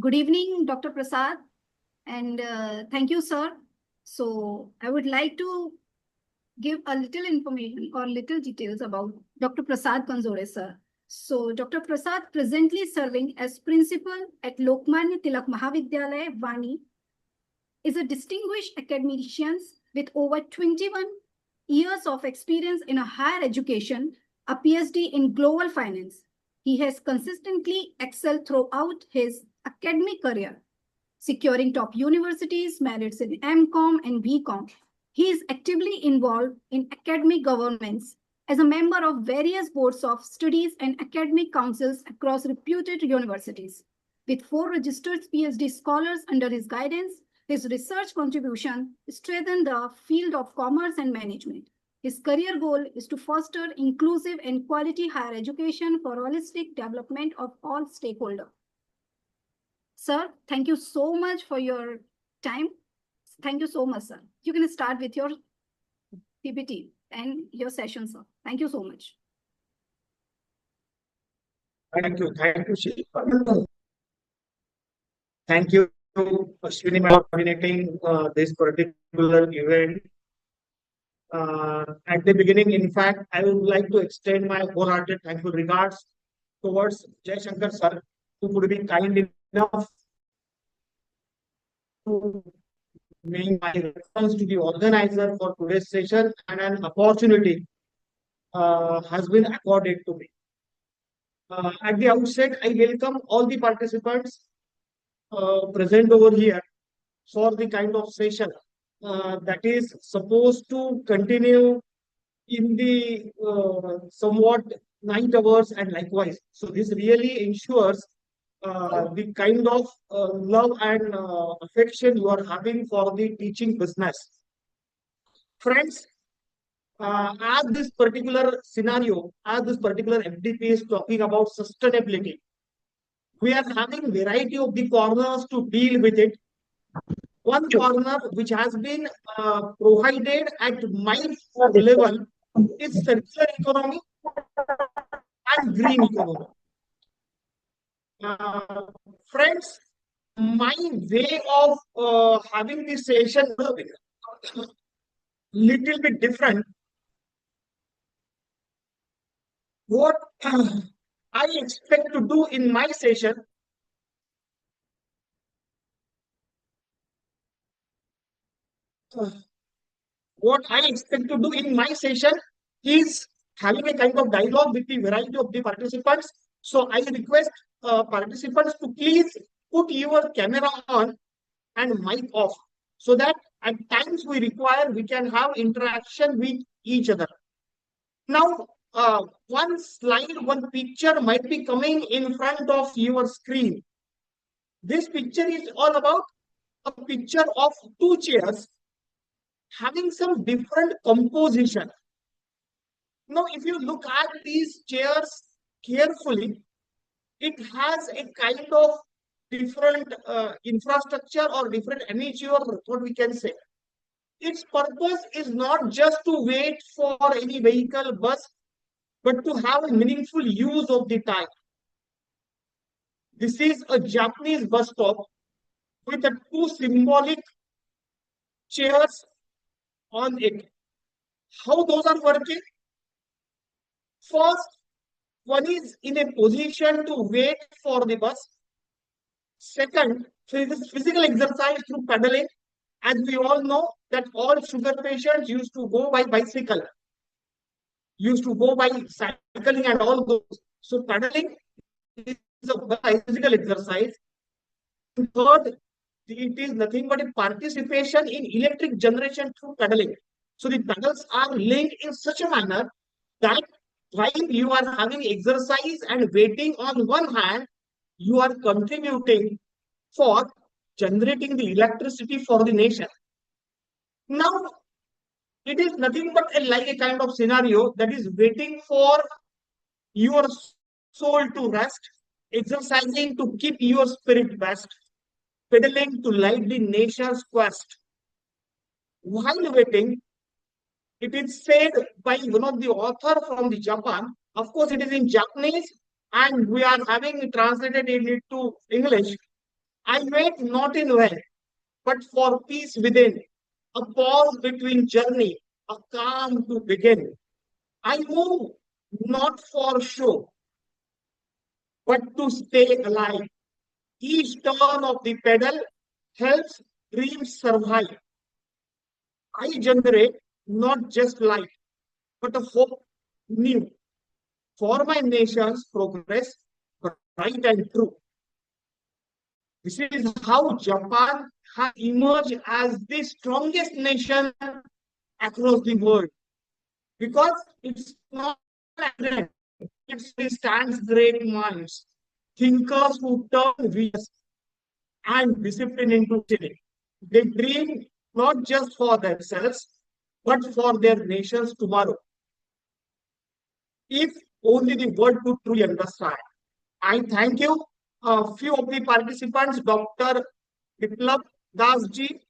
Good evening, Dr. Prasad, and thank you, sir. So I would like to give a little information or little details about Dr. Prasad Khanzode, sir. So Dr. Prasad presently serving as principal at Lokmanya Tilak Mahavidyalaya, Vani, is a distinguished academician with over 21 years of experience in a higher education, a PhD in global finance. He has consistently excelled throughout his academic career, securing top universities, merits in MCOM and BCom. He is actively involved in academic governance as a member of various boards of studies and academic councils across reputed universities. With 4 registered PhD scholars under his guidance, his research contribution strengthened the field of commerce and management. His career goal is to foster inclusive and quality higher education for holistic development of all stakeholders. Sir, thank you so much for your time. Thank you so much, sir. You can start with your PPT and your session, sir. Thank you so much. Thank you. Thank you, Shiva. Thank you, Ashwini, for coordinating this particular event. At the beginning, in fact, I would like to extend my wholehearted thankful regards towards Jai Shankar sir, who would be kind enough to make my reference to the organizer for today's session, and an opportunity has been accorded to me. At the outset, I welcome all the participants present over here for the kind of session that is supposed to continue in the somewhat night hours and likewise. So this really ensures the kind of love and affection you are having for the teaching business. Friends, as this particular scenario, as this particular FDP is talking about sustainability, we are having variety of the corners to deal with it. One corner which has been provided at my level is circular economy and green economy. Friends, my way of having this session is a little bit different. What I expect to do in my session is having a kind of dialogue with the variety of the participants. So I request participants to please put your camera on and mic off, so that at times we require, we can have interaction with each other. Now, one slide, one picture might be coming in front of your screen. This picture is all about a picture of 2 chairs having some different composition. Now, if you look at these chairs carefully, it has a kind of different infrastructure or different energy, or what we can say. Its purpose is not just to wait for any vehicle, bus, but to have a meaningful use of the time. This is a Japanese bus stop with 2 symbolic chairs on it. How those are working? First, one is in a position to wait for the bus. Second, physical exercise through pedaling. As we all know that all sugar patients used to go by bicycle, used to go by cycling and all those. So pedaling is a physical exercise. And third, it is nothing but a participation in electric generation through pedaling. So the pedals are linked in such a manner that while you are having exercise and waiting on one hand, you are contributing for generating the electricity for the nation. Now, it is nothing but like a kind of scenario that is waiting for your soul to rest, exercising to keep your spirit best, pedaling to light the nation's quest. While waiting, it is said by one of the author from the Japan. Of course, it is in Japanese, and we are having translated it into English. I wait not in vain, but for peace within, a pause between journey, a calm to begin. I move not for show, but to stay alive. Each turn of the pedal helps dreams survive. I generate not just light, but a hope new for my nation's progress, bright and true. This is how Japan has emerged as the strongest nation across the world because it's not an accident. It stands great minds, thinkers who turn visions and discipline into destiny. They dream not just for themselves, but for their nations tomorrow. If only the world could truly understand. I thank you, a few of the participants, Dr. Biplab Das ji,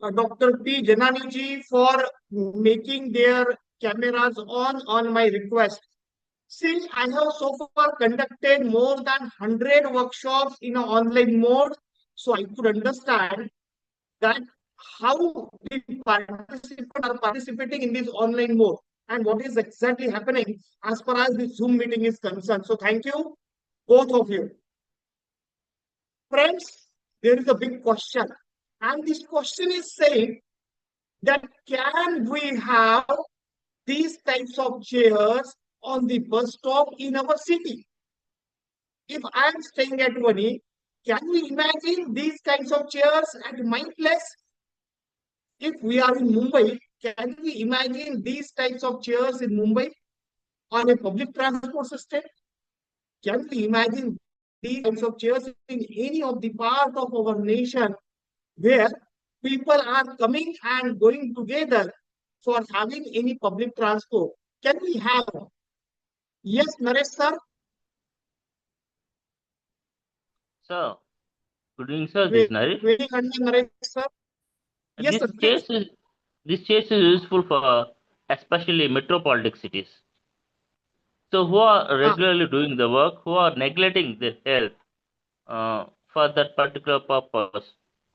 Dr. P. Janani ji, for making their cameras on my request. Since I have so far conducted more than 100 workshops in an online mode, so I could understand that how the participants are participating in this online mode and what is exactly happening as far as the Zoom meeting is concerned. So thank you, both of you. Friends, there is a big question. And this question is saying that can we have these types of chairs on the bus stop in our city? If I am staying at Vani, can we imagine these kinds of chairs at my place? If we are in Mumbai, can we imagine these types of chairs in Mumbai on a public transport system? Can we imagine these kinds of chairs in any of the part of our nation where people are coming and going together for having any public transport? Can we have? Yes, Naresh sir. So, good evening, sir. This is Naresh. Very Naresh sir. Yes, This sir. case is useful for especially metropolitan cities. So, who are regularly doing the work, who are neglecting the health for that particular purpose,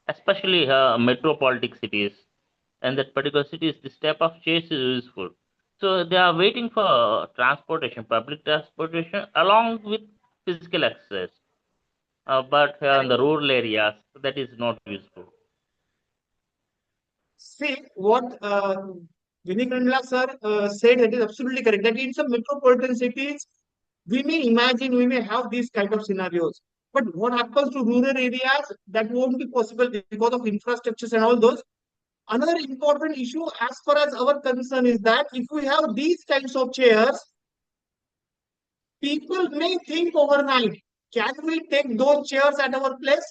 especially metropolitan cities, and that particular cities, this type of chase is useful. So, they are waiting for transportation, public transportation, along with physical exercise. But in the rural areas, that is not useful. See, what Vinikandla sir said, that is absolutely correct. That in some metropolitan cities, we may have these kind of scenarios. But what happens to rural areas, that won't be possible because of infrastructures and all those. Another important issue as far as our concern is that if we have these kinds of chairs, people may think overnight, can we take those chairs at our place?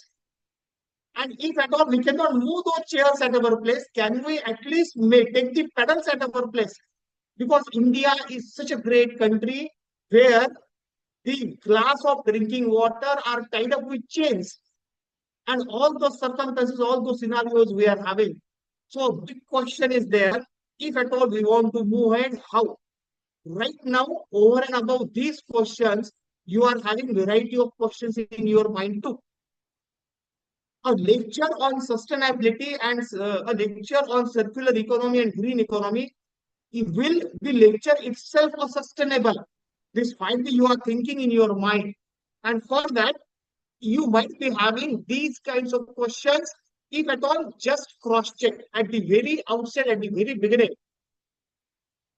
And if at all we cannot move those chairs at our place, can we at least take the pedals at our place? Because India is such a great country where the glass of drinking water are tied up with chains. And all those circumstances, all those scenarios we are having. So a big question is there, if at all we want to move ahead, how? Right now, over and above these questions, you are having variety of questions in your mind too. A lecture on sustainability and a lecture on circular economy and green economy, will the lecture itself a sustainable? This finally you are thinking in your mind. And for that, you might be having these kinds of questions, if at all, just cross-check at the very outset, at the very beginning.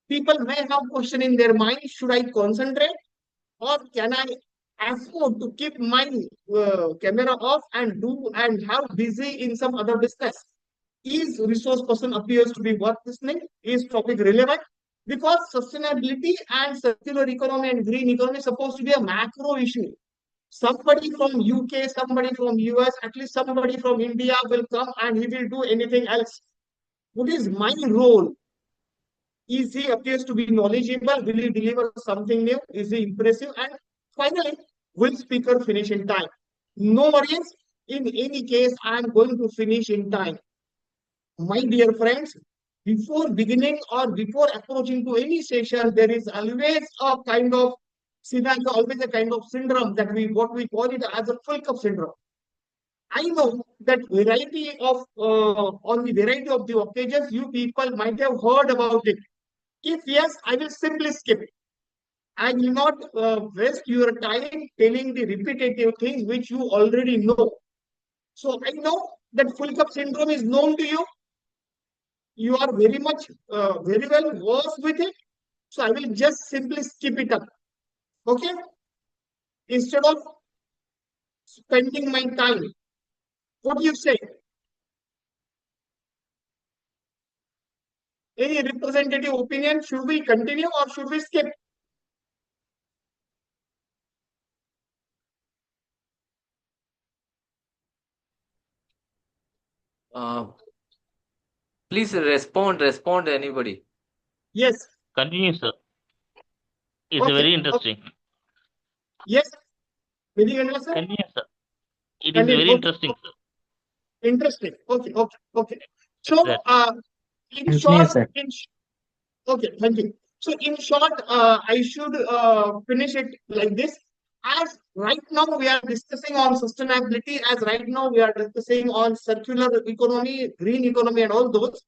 People may have question in their mind, should I concentrate or can I afford to keep my camera off and have busy in some other business? Is resource person appears to be worth listening? Is topic relevant? Because sustainability and circular economy and green economy is supposed to be a macro issue. Somebody from UK, somebody from US, at least somebody from India will come and he will do anything else. What is my role? Is he appears to be knowledgeable? Will he deliver something new? Is he impressive? And finally, will speaker finish in time? No worries. In any case, I am going to finish in time. My dear friends, before beginning or before approaching to any session, there is always a kind of scenario, always a kind of syndrome that what we call it as a full cup syndrome. I know that on the variety of the occasions, you people might have heard about it. If yes, I will simply skip it. I will not waste your time telling the repetitive things which you already know. So I know that full cup syndrome is known to you. You are very much, very well versed with it. So I will just simply skip it up. Okay? Instead of spending my time. What do you say? Any representative opinion? Should we continue or should we skip? Please respond anybody. Yes. Continue, sir. It's Okay. very interesting. Okay. Yes. Very interesting. Continue, sir. It is Continue. very Okay. interesting, sir. Interesting. Okay. Okay. Okay. So, Exactly. in Continue, short, sir. okay. Thank you. So, in short, I should finish it like this. As right now we are discussing on sustainability, as right now we are discussing on circular economy, green economy, and all those.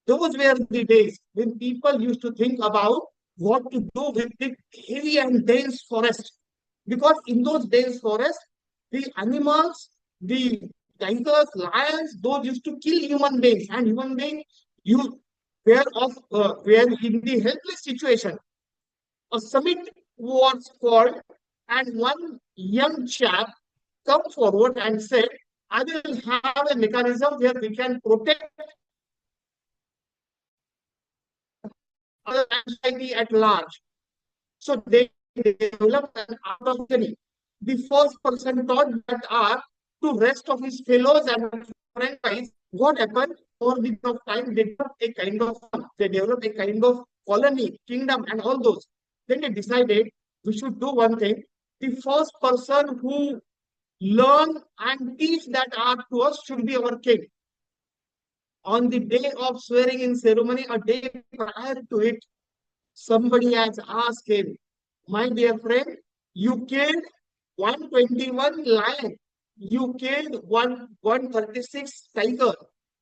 Those were the days when people used to think about what to do with the heavy and dense forest. Because in those dense forests, the animals, the tigers, lions, those used to kill human beings, and human beings you were in the helpless situation. A summit was called, and one young chap come forward and said, I will have a mechanism where we can protect other society at large. So they developed an art of journey. The first person taught that art to rest of his fellows and friends. What happened over the of time? They developed a kind of colony, kingdom, and all those. Then they decided we should do one thing. The first person who learn and teach that art to us should be our king. On the day of swearing in ceremony, a day prior to it, somebody has asked him, my dear friend, you killed 121 lion, you killed 136 tiger,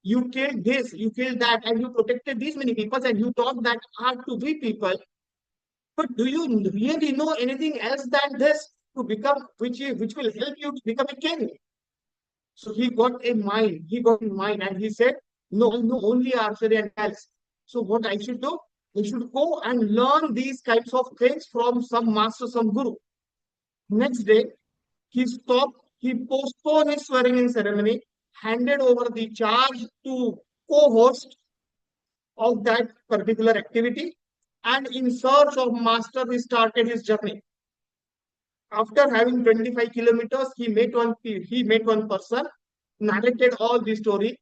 you killed this, you killed that, and you protected these many people, and you taught that art to we people. But do you really know anything else than this to become, which will help you to become a king? So he got in mind, and he said, no, I know only archery and else. So what I should do? I should go and learn these kinds of things from some master, some guru. Next day, he postponed his swearing in ceremony, handed over the charge to co-host of that particular activity, and in search of master, he started his journey. After having 25 kilometers, he met one person, narrated all the story.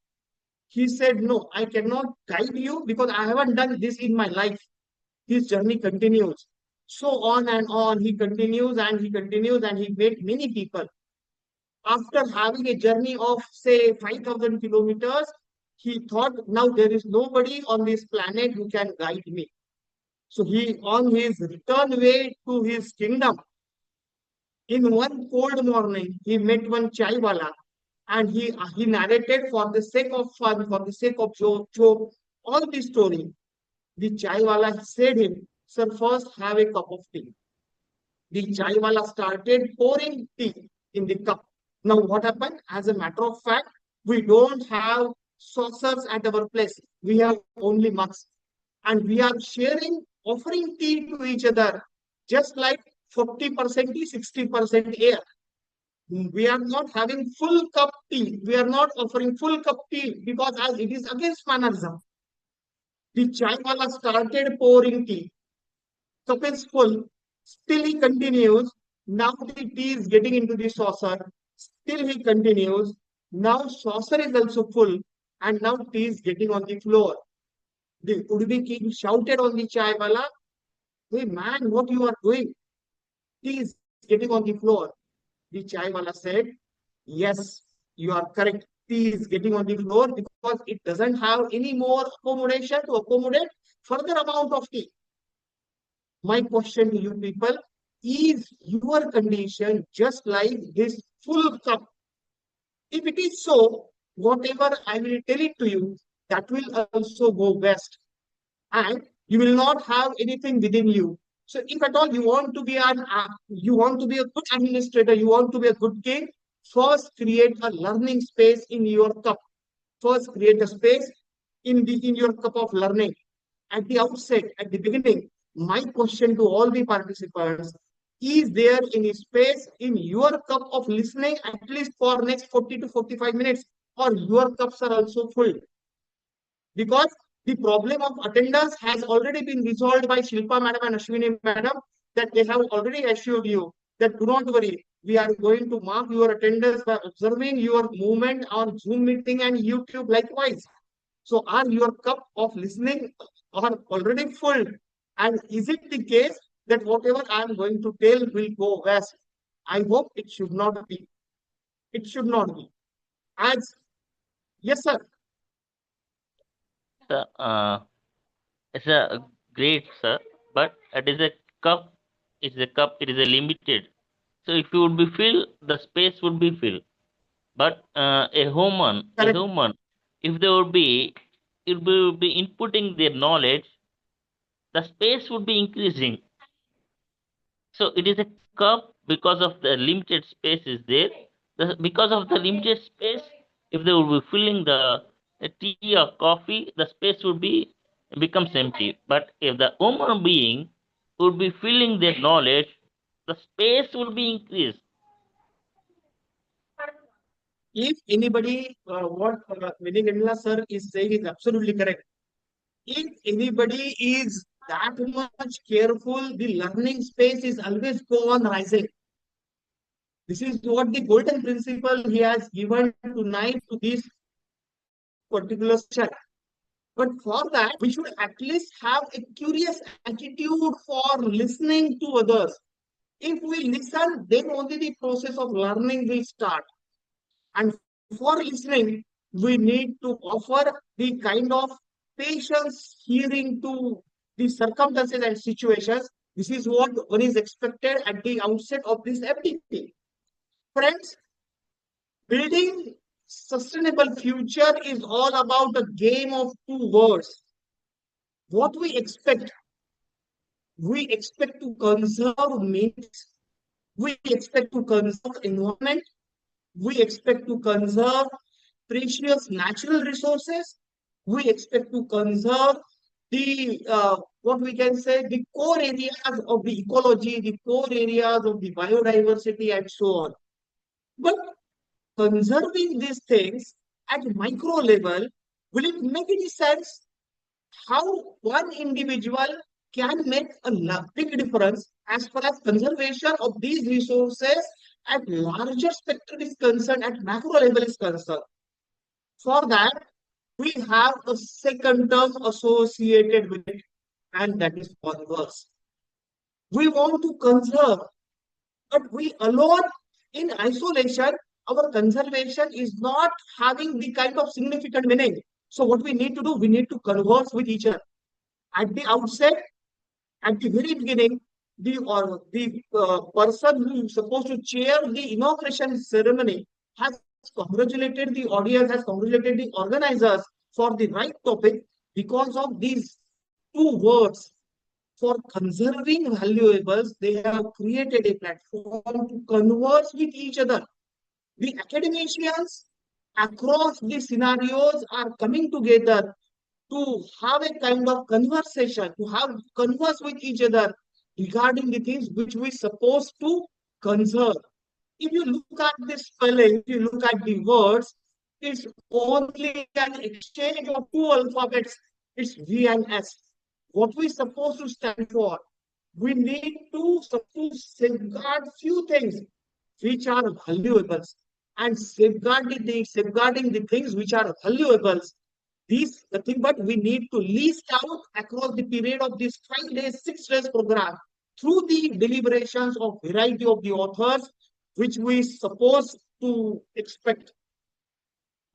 He said, no, I cannot guide you because I haven't done this in my life. His journey continues. So on, he continues and he continues, and he met many people. After having a journey of, say, 5,000 kilometers, he thought, now there is nobody on this planet who can guide me. So on his return way to his kingdom, in one cold morning, he met one chaiwala, and he narrated for the sake of fun, for the sake of joke, all the story. The chaiwala said him, sir, first have a cup of tea. The chaiwala started pouring tea in the cup. Now what happened? As a matter of fact, we don't have saucers at our place. We have only mugs. And we are offering tea to each other, just like 40% tea, 60% air. We are not having full cup tea. We are not offering full cup tea because as it is against mannerism. The chaiwala started pouring tea. Cup is full. Still he continues. Now the tea is getting into the saucer. Still he continues. Now saucer is also full. And now tea is getting on the floor. The would-be king shouted on the chaiwala, hey man, what you are doing? Tea is getting on the floor. The chaiwala said, yes, you are correct. Tea is getting on the floor because it doesn't have any more accommodation to accommodate further amount of tea. My question to you people, is your condition just like this full cup? If it is so, whatever I will tell it to you, that will also go west. And you will not have anything within you. So if at all you want to be you want to be a good administrator, you want to be a good king, first create a learning space in your cup. First create a space in your cup of learning. At the outset, at the beginning, my question to all the participants, is there any space in your cup of listening at least for next 40 to 45 minutes, or your cups are also full? Because the problem of attendance has already been resolved by Shilpa madam and Ashwini madam, that they have already assured you that do not worry, we are going to mark your attendance by observing your movement on Zoom meeting and YouTube likewise. So are your cup of listening are already full? And is it the case that whatever I am going to tell will go west? I hope it should not be. It should not be. As yes, sir. Sir, it's a great, sir, but it is a cup. It's a cup. It is a limited. So if you would be filled, the space would be filled. But Correct. if they would be inputting their knowledge, the space would be increasing. So it is a cup because of the limited space is there. Because of the limited space, if they would be filling the tea or coffee, the space would be becomes empty. But if the human being would be filling their knowledge, the space would be increased. If anybody, what Vinigandla sir is saying is absolutely correct. If anybody is that much careful, the learning space is always go on rising. This is what the golden principle he has given tonight to this particular session. But for that, we should at least have a curious attitude for listening to others. If we listen, then only the process of learning will start. And for listening, we need to offer the kind of patience hearing to the circumstances and situations. This is what one is expected at the outset of this FDP. Friends, building sustainable future is all about a game of two words. What we expect to conserve means, we expect to conserve environment, we expect to conserve precious natural resources, we expect to conserve the what we can say the core areas of the ecology, the core areas of the biodiversity, and so on. But conserving these things at micro level, will it make any sense? How one individual can make a big difference as far as conservation of these resources at larger spectrum is concerned, at macro level is concerned. For that, we have a second term associated with it, and that is converse. We want to conserve, but we alone in isolation, our conservation is not having the kind of significant meaning. So what we need to do, we need to converse with each other. At the outset, at the very beginning, the person who is supposed to chair the inauguration ceremony has congratulated the audience, has congratulated the organizers for the right topic because of these two words. For conserving valuables, they have created a platform to converse with each other. The academicians across the scenarios are coming together to have a kind of conversation, to have converse with each other regarding the things which we supposed to conserve. If you look at the spelling, if you look at the words, it's only an exchange of two alphabets. It's V and S. What we supposed to stand for? We need to safeguard few things which are valuables, and safeguarding the things which are valuables. These nothing but we need to list out across the period of this 5 days, 6 days program through the deliberations of variety of the authors, which we suppose to expect.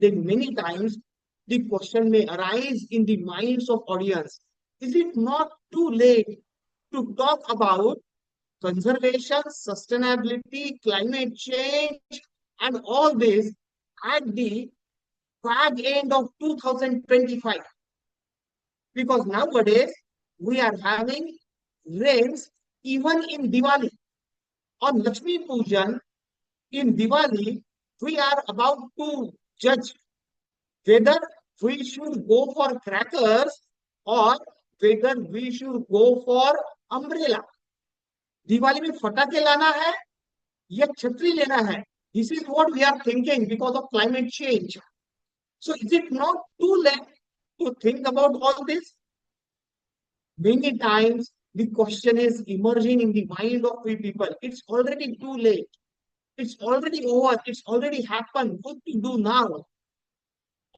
Then many times the question may arise in the minds of audience. Is it not too late to talk about conservation, sustainability, climate change, and all this at the back end of 2025. Because nowadays we are having rains even in Diwali. On Lakshmi Pujan in Diwali, we are about to judge whether we should go for crackers or whether we should go for umbrella. Diwali में फटाके लाना है या छतरी लेना है? This is what we are thinking because of climate change. So is it not too late to think about all this? Many times the question is emerging in the mind of we people. It's already too late. It's already over. It's already happened. What to do now?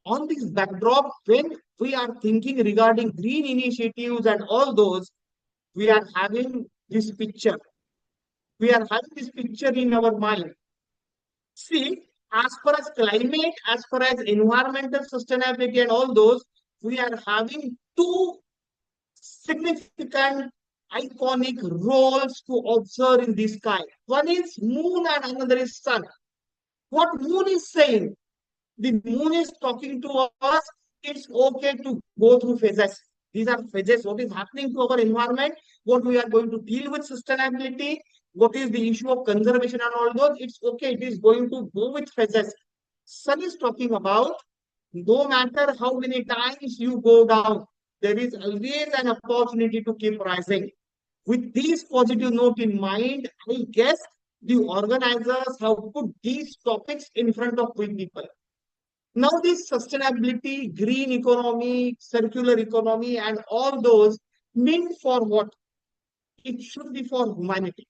On this backdrop, when we are thinking regarding green initiatives and all those, we are having this picture. We are having this picture in our mind. See, as far as climate, as far as environmental sustainability and all those, we are having two significant iconic roles to observe in the sky. One is moon and another is sun. What moon is saying? The moon is talking to us, it's okay to go through phases. These are phases. What is happening to our environment, what we are going to deal with sustainability, what is the issue of conservation and all those, it's okay, it is going to go with phases. Sun is talking about no matter how many times you go down, there is always an opportunity to keep rising. With this positive note in mind, I guess the organizers have put these topics in front of we people. Now, this sustainability, green economy, circular economy, and all those meant for what? It should be for humanity.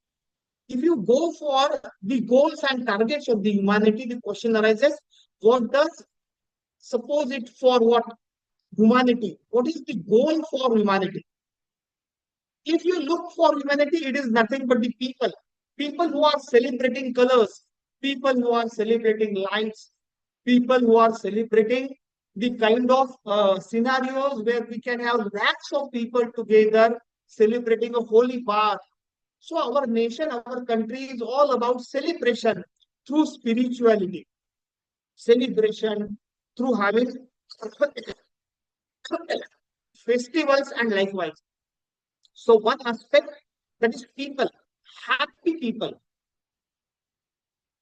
If you go for the goals and targets of the humanity, the question arises, what does suppose it for what? Humanity. What is the goal for humanity? If you look for humanity, it is nothing but the people. People who are celebrating colors, people who are celebrating lights, people who are celebrating the kind of scenarios where we can have lakhs of people together celebrating a holy bath. So our nation, our country is all about celebration through spirituality, celebration through having festivals and likewise. So one aspect, that is people, happy people.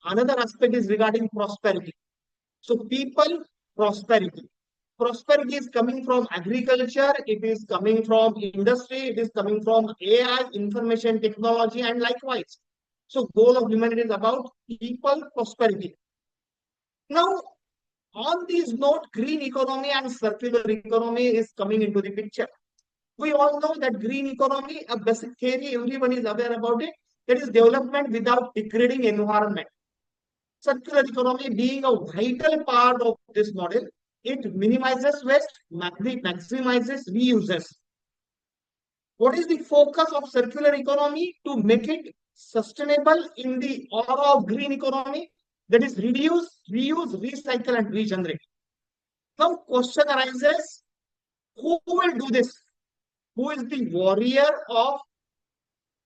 Another aspect is regarding prosperity. So people, prosperity. Prosperity is coming from agriculture, it is coming from industry, it is coming from AI, information technology, and likewise. So goal of humanity is about people, prosperity. Now, on this note, green economy and circular economy is coming into the picture. We all know that green economy, a basic theory, everyone is aware about it. That is development without degrading environment. Circular economy being a vital part of this model, it minimizes waste, maximizes reuses. What is the focus of circular economy? To make it sustainable in the aura of green economy, that is reduce, reuse, recycle, and regenerate. Now, question arises, who will do this? Who is the warrior of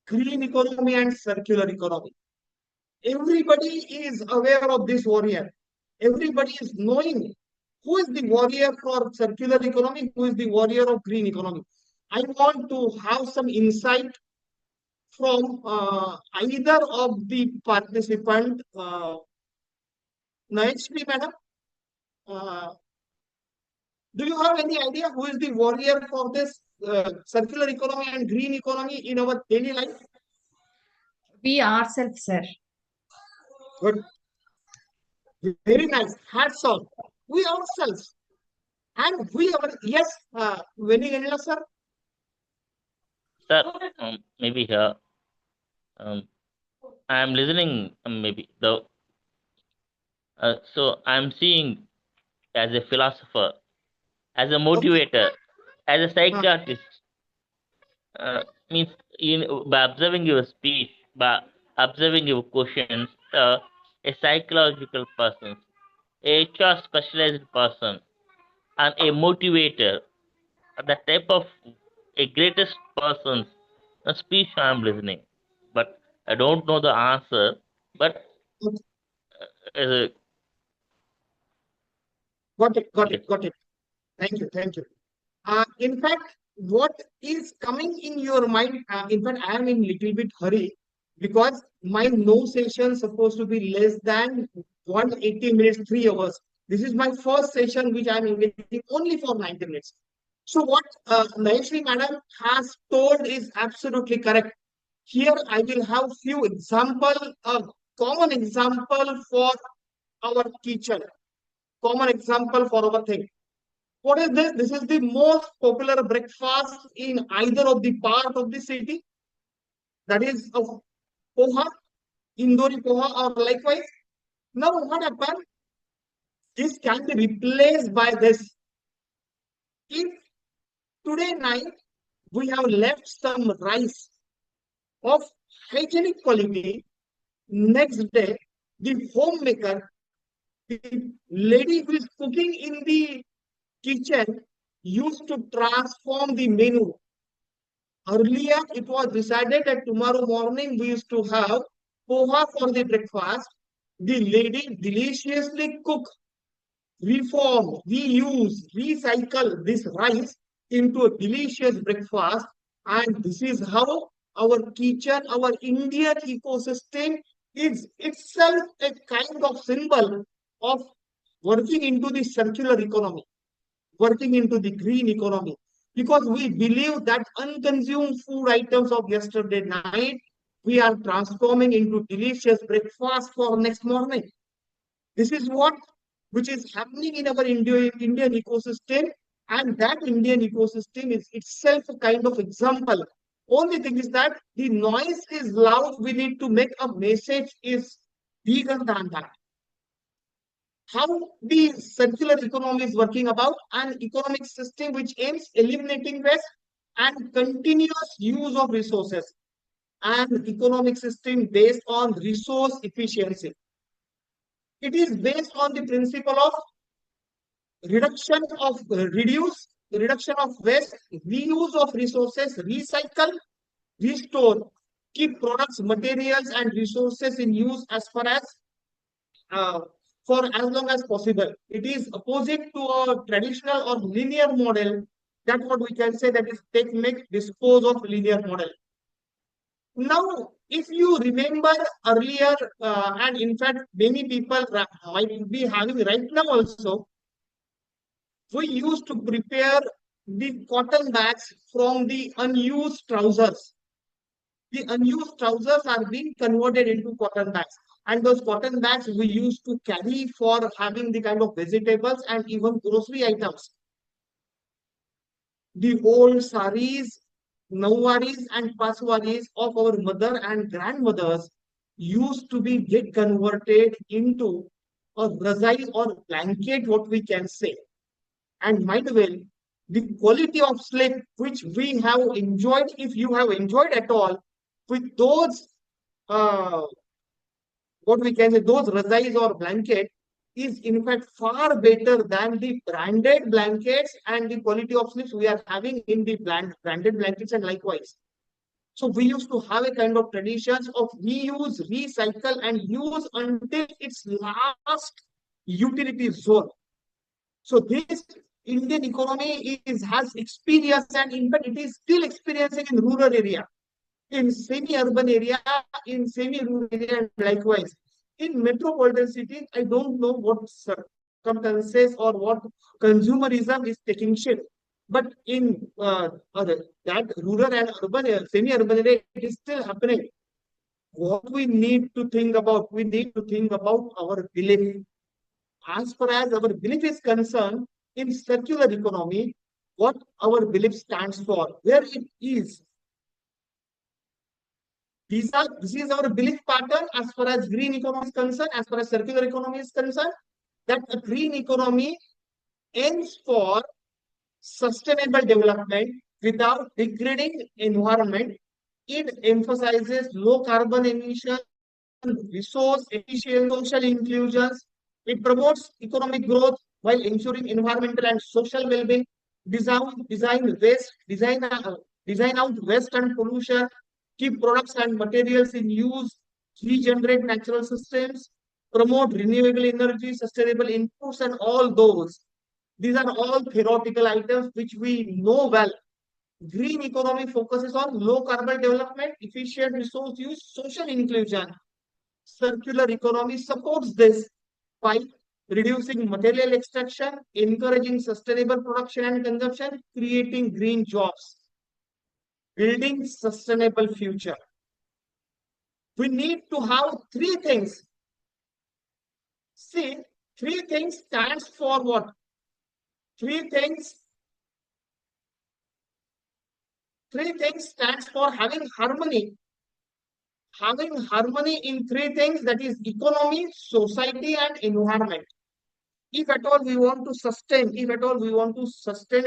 green economy and circular economy? Everybody is aware of this warrior. Everybody is knowing who is the warrior for circular economy, who is the warrior of green economy. I want to have some insight from either of the participant. Nayashri, madam, do you have any idea who is the warrior for this circular economy and green economy in our daily life? We ourselves, sir. Good. Very nice. Hats off. We ourselves. And we are, yes, Veni Ganila, sir. Sir, maybe here. I am listening, maybe the. So I'm seeing as a philosopher, as a motivator, as a psychiatrist. Means by observing your speech, by observing your questions, a psychological person, a HR specialized person, and a motivator, the type of a greatest person's speech I'm listening. But I don't know the answer. But Got it. Thank you. In fact, what is coming in your mind? In fact, I am in little bit hurry because my no session supposed to be less than 180 minutes, 3 hours. This is my first session which I am engaging only for 90 minutes. So what Maheshri madam has told is absolutely correct. Here I will have few example, common example for our kitchen, common example for our thing. What is this? This is the most popular breakfast in either of the part of the city. That is of poha, Indori poha, or likewise. Now what happened? This can be replaced by this. If today night we have left some rice of hygienic quality, next day the homemaker, the lady who is cooking in the kitchen used to transform the menu. Earlier, it was decided that tomorrow morning we used to have poha for the breakfast. The lady deliciously cook, reform, reuse, recycle this rice into a delicious breakfast. And this is how our kitchen, our Indian ecosystem is itself a kind of symbol of working into the circular economy, working into the green economy, because we believe that unconsumed food items of yesterday night we are transforming into delicious breakfast for next morning. This is what which is happening in our Indian ecosystem, and that Indian ecosystem is itself a kind of example. Only thing is that the noise is loud. We need to make a message is bigger than that. How the circular economy is working about an economic system which aims eliminating waste and continuous use of resources, and economic system based on resource efficiency. It is based on the principle of reduction of reduction of waste, reuse of resources, recycle, restore, keep products, materials, and resources in use as far as for as long as possible. It is opposite to a traditional or linear model. That's what we can say, that is take, make, dispose of linear model. Now, if you remember earlier, and in fact, many people might be having right now also, we used to prepare the cotton bags from the unused trousers. The unused trousers are being converted into cotton bags. And those cotton bags we used to carry for having the kind of vegetables and even grocery items. The old saris, nawaris, and paswaris of our mother and grandmothers used to be get converted into a razai or blanket, what we can say. And might well, the quality of sleep which we have enjoyed, if you have enjoyed at all, with those what we can say, those razais or blanket is in fact far better than the branded blankets and the quality of sleeps we are having in the branded blankets and likewise. So we used to have a kind of traditions of reuse, recycle, and use until its last utility zone. So this Indian economy has experienced, and in fact it is still experiencing in rural area, in semi-urban area, in semi-rural area, and likewise. In metropolitan cities, I don't know what circumstances or what consumerism is taking shape. But in that rural and urban, semi-urban area, it is still happening. What we need to think about, we need to think about our belief. As far as our belief is concerned, in circular economy, what our belief stands for, where it is. This is our belief pattern as far as green economy is concerned, as far as circular economy is concerned, that a green economy aims for sustainable development without degrading environment. It emphasizes low carbon emission, resource efficient, social inclusions. It promotes economic growth while ensuring environmental and social well-being. Design out waste and pollution. Keep products and materials in use. Regenerate natural systems. Promote renewable energy, sustainable inputs, and all those These are all theoretical items which we know well. Green economy focuses on low carbon development, efficient resource use, social inclusion. Circular economy supports this by reducing material extraction, encouraging sustainable production and consumption, creating green jobs, building sustainable future. We need to have three things. See, three things stands for what? Three things stands for having harmony. Having harmony in three things, that is economy, society, and environment. If at all we want to sustain,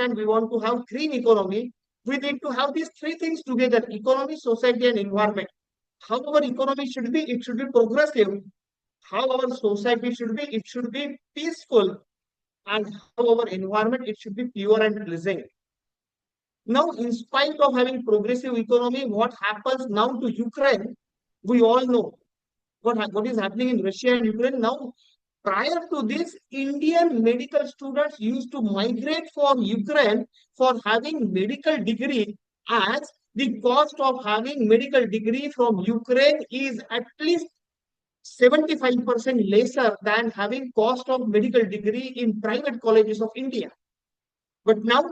and we want to have green economy, we need to have these three things together: economy, society, and environment. How our economy should be? It should be progressive. How our society should be? It should be peaceful. And how our environment? It should be pure and pleasant. Now, in spite of having progressive economy, what happens now to Ukraine? We all know what is happening in Russia and Ukraine now. Prior to this, Indian medical students used to migrate for Ukraine for having medical degree, as the cost of having medical degree from Ukraine is at least 75% lesser than having cost of medical degree in private colleges of India. But now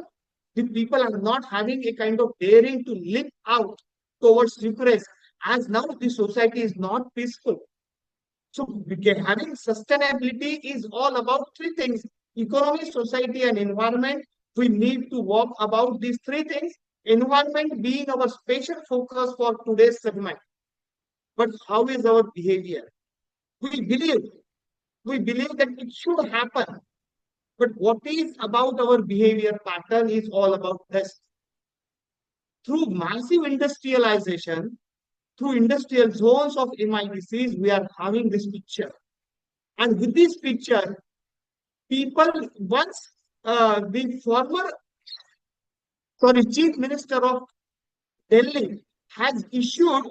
the people are not having a kind of daring to live out towards Ukraine, as now the society is not peaceful. So having sustainability is all about three things: economy, society, and environment. We need to walk about these three things, environment being our special focus for today's segment. But how is our behavior? We believe that it should happen. But what is about our behavior pattern is all about this. Through massive industrialization, through industrial zones of MIDCs, we are having this picture. And with this picture, people, once the former Chief Minister of Delhi has issued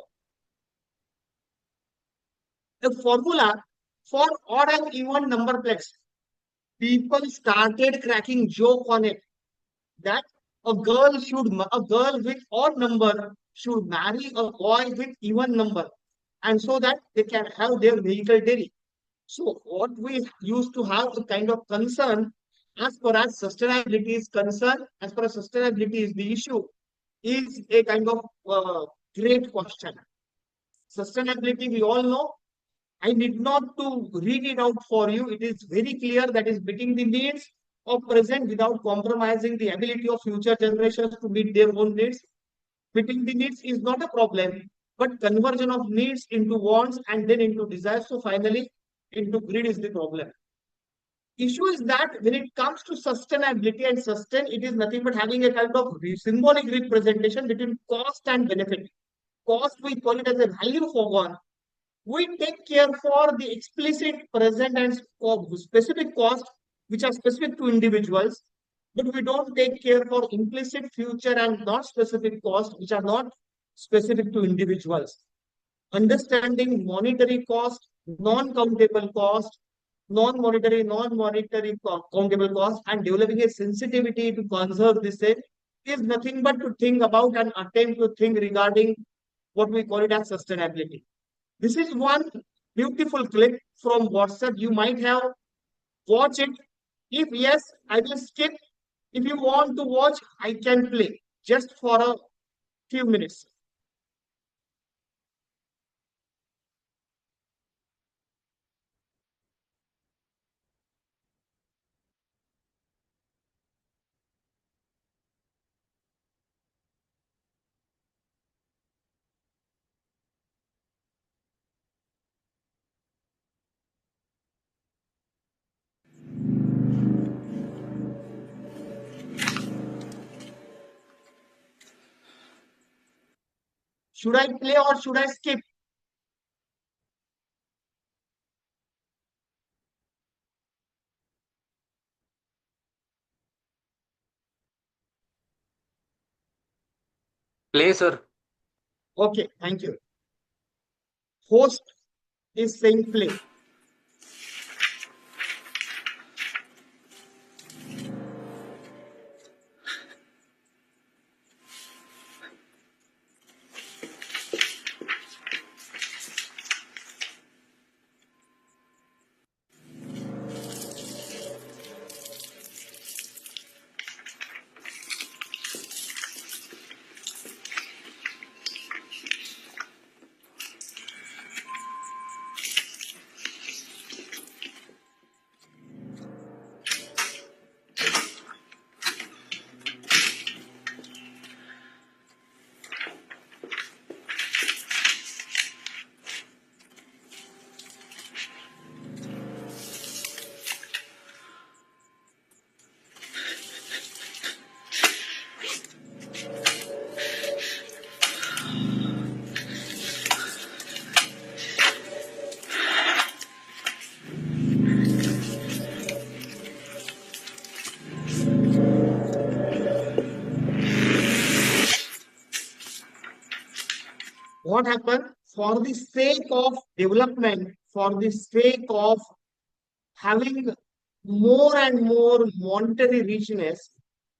a formula for odd and even number plates. People started cracking joke on it, that a girl with odd number should marry a boy with even number, and so that they can have their vehicle daily. So what we used to have a kind of concern, as far as sustainability is concerned, as far as sustainability is the issue, is a kind of great question. Sustainability, we all know. I need not to read it out for you. It is very clear that is meeting the needs of present without compromising the ability of future generations to meet their own needs. Meeting the needs is not a problem, but conversion of needs into wants and then into desires, so finally into greed, is the problem. Issue is that when it comes to sustainability and sustain, it is nothing but having a kind of symbolic representation between cost and benefit. Cost, we call it as a value for one. We take care for the explicit, present, and specific cost, which are specific to individuals, but we don't take care for implicit, future, and not specific cost, which are not specific to individuals. Understanding monetary cost, non-countable cost, non-monetary countable cost, and developing a sensitivity to conserve the same is nothing but to think about and attempt to think regarding what we call it as sustainability. This is one beautiful clip from WhatsApp. You might have watched it. If yes, I will skip. If you want to watch, I can play just for a few minutes. Should I play or should I skip? Play, sir. Okay, thank you. Host is saying play. what happened? For the sake of development, for the sake of having more and more monetary richness,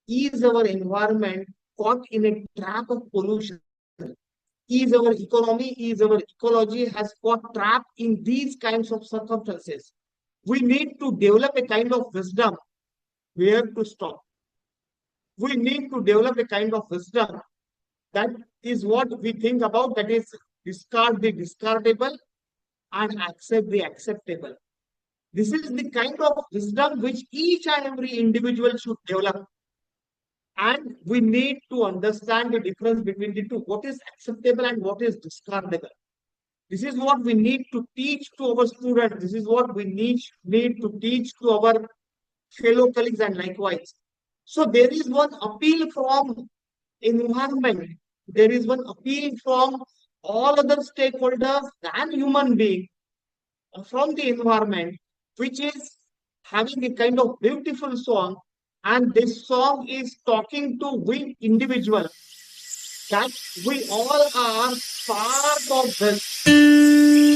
is our environment caught in a trap of pollution? Is our economy, is our ecology has got trapped in these kinds of circumstances? We need to develop a kind of wisdom where to stop. We need to develop a kind of wisdom. That is what we think about, that is discard the discardable and accept the acceptable. This is the kind of wisdom which each and every individual should develop. And we need to understand the difference between the two, what is acceptable and what is discardable. This is what we need to teach to our students. This is what we need to teach to our fellow colleagues and likewise. So there is one appeal from environment. There is one appeal from all other stakeholders than human beings from the environment, which is having a kind of beautiful song. And this song is talking to we individual, that we all are part of this.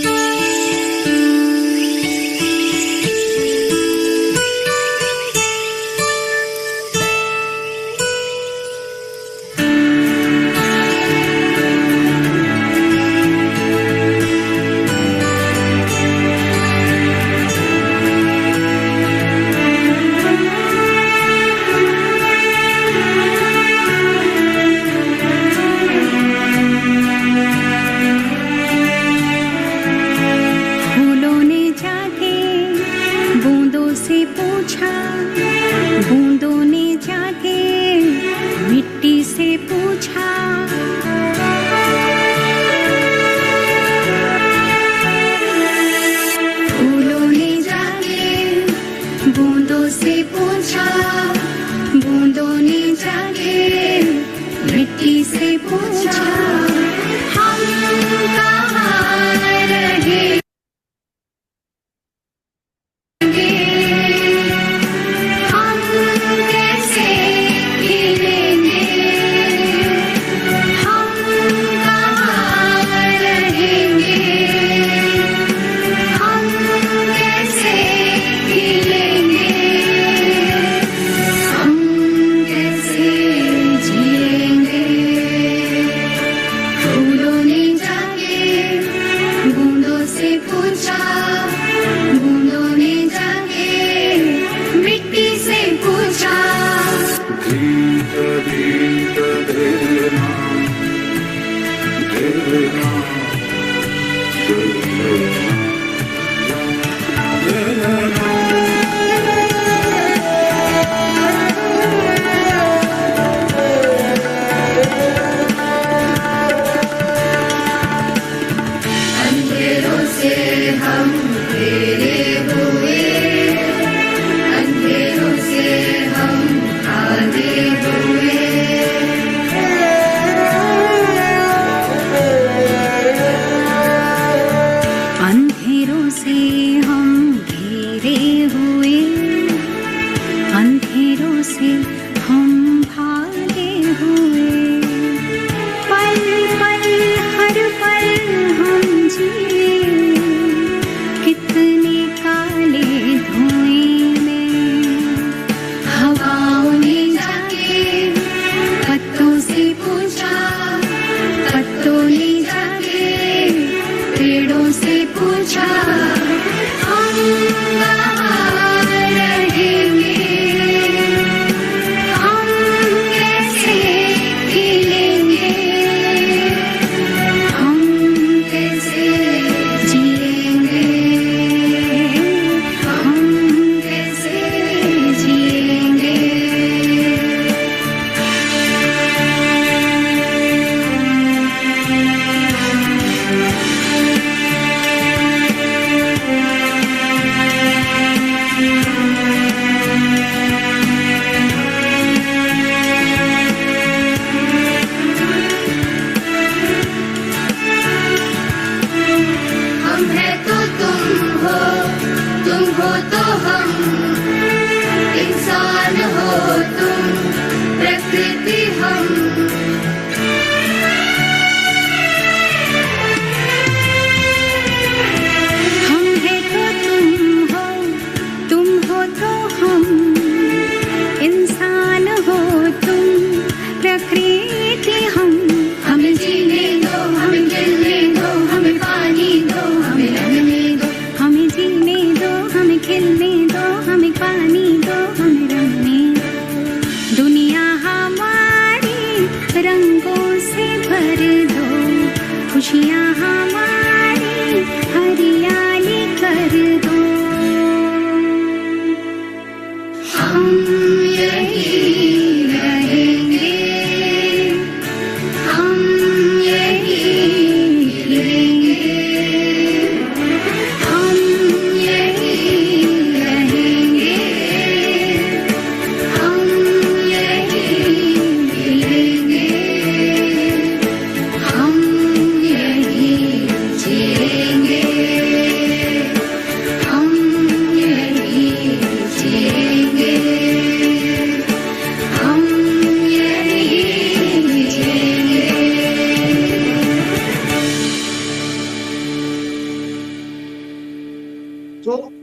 So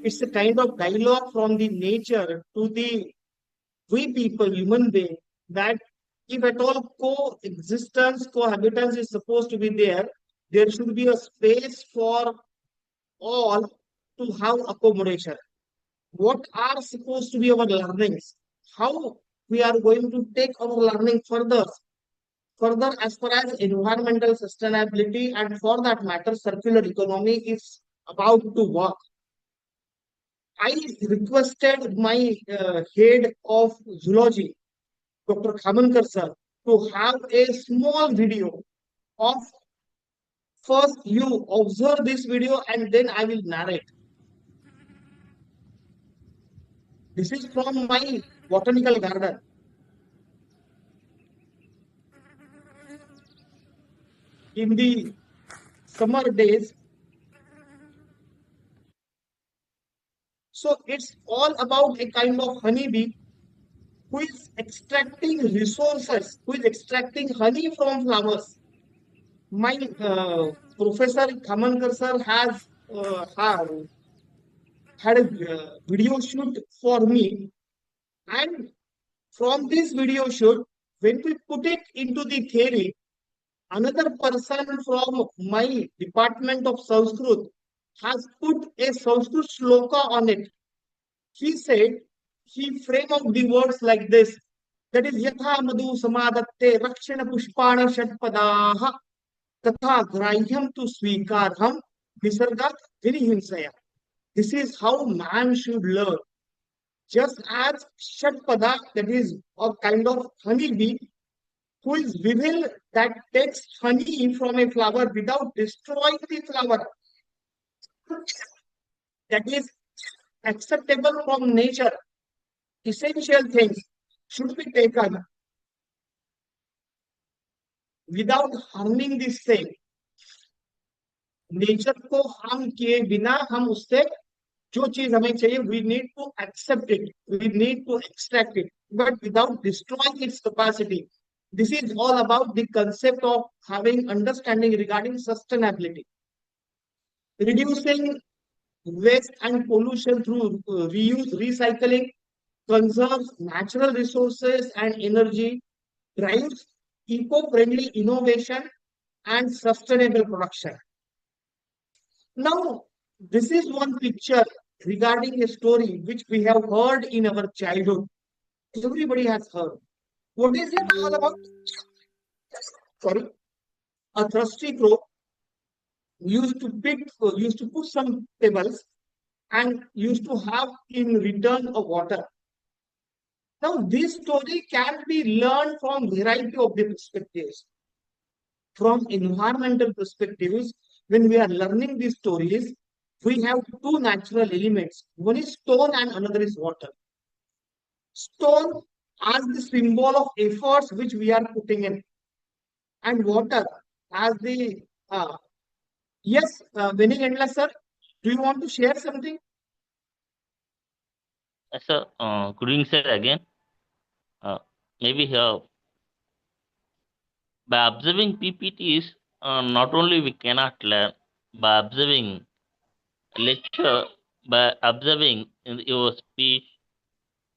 it's a kind of dialogue from the nature to the we people, human being, that if at all coexistence, cohabitance is supposed to be there, there should be a space for all to have accommodation. What are supposed to be our learnings? How we are going to take our learning further? Further, as far as environmental sustainability and for that matter, circular economy is about to work. I requested my head of zoology, Dr. Khamankar sir, to have a small video of first you observe this video and then I will narrate. This is from my botanical garden. In the summer days, so it's all about a kind of honeybee who is extracting resources, who is extracting honey from flowers. My Professor Khamankar sir has had a video shoot for me, and from this video shoot, when we put it into the theory, another person from my department of Sanskrit has put a Sanskrit shloka on it. He said, he framed out the words like this, that is yatha madhu samadatte rakshana pushpana shatpadaha tatha grahyam tu svikarham nisargat vinihinsaya. This is how man should learn. Just as shatpada, that is a kind of honeybee, who is vivil, that takes honey from a flower without destroying the flower. That is acceptable from nature. Essential things should be taken without harming this thing. Nature को harm किए बिना हम उससे जो चीज हमें चाहिए we need to accept it, we need to extract it, but without destroying its capacity. This is all about the concept of having understanding regarding sustainability. Reducing waste and pollution through reuse, recycling, conserves natural resources and energy, drives eco-friendly innovation and sustainable production. Now, this is one picture regarding a story which we have heard in our childhood. Everybody has heard. What is it all about? Sorry. A thirsty crow used to put some pebbles and used to have in return a water. Now, this story can be learned from variety of the perspectives. From environmental perspectives, when we are learning these stories, we have two natural elements. One is stone and another is water. Stone as the symbol of efforts which we are putting in, and water as the yes, Vinny Endla sir, do you want to share something? Sir, could you say again? Maybe by observing PPTs, not only we cannot learn, by observing lecture, by observing in your speech,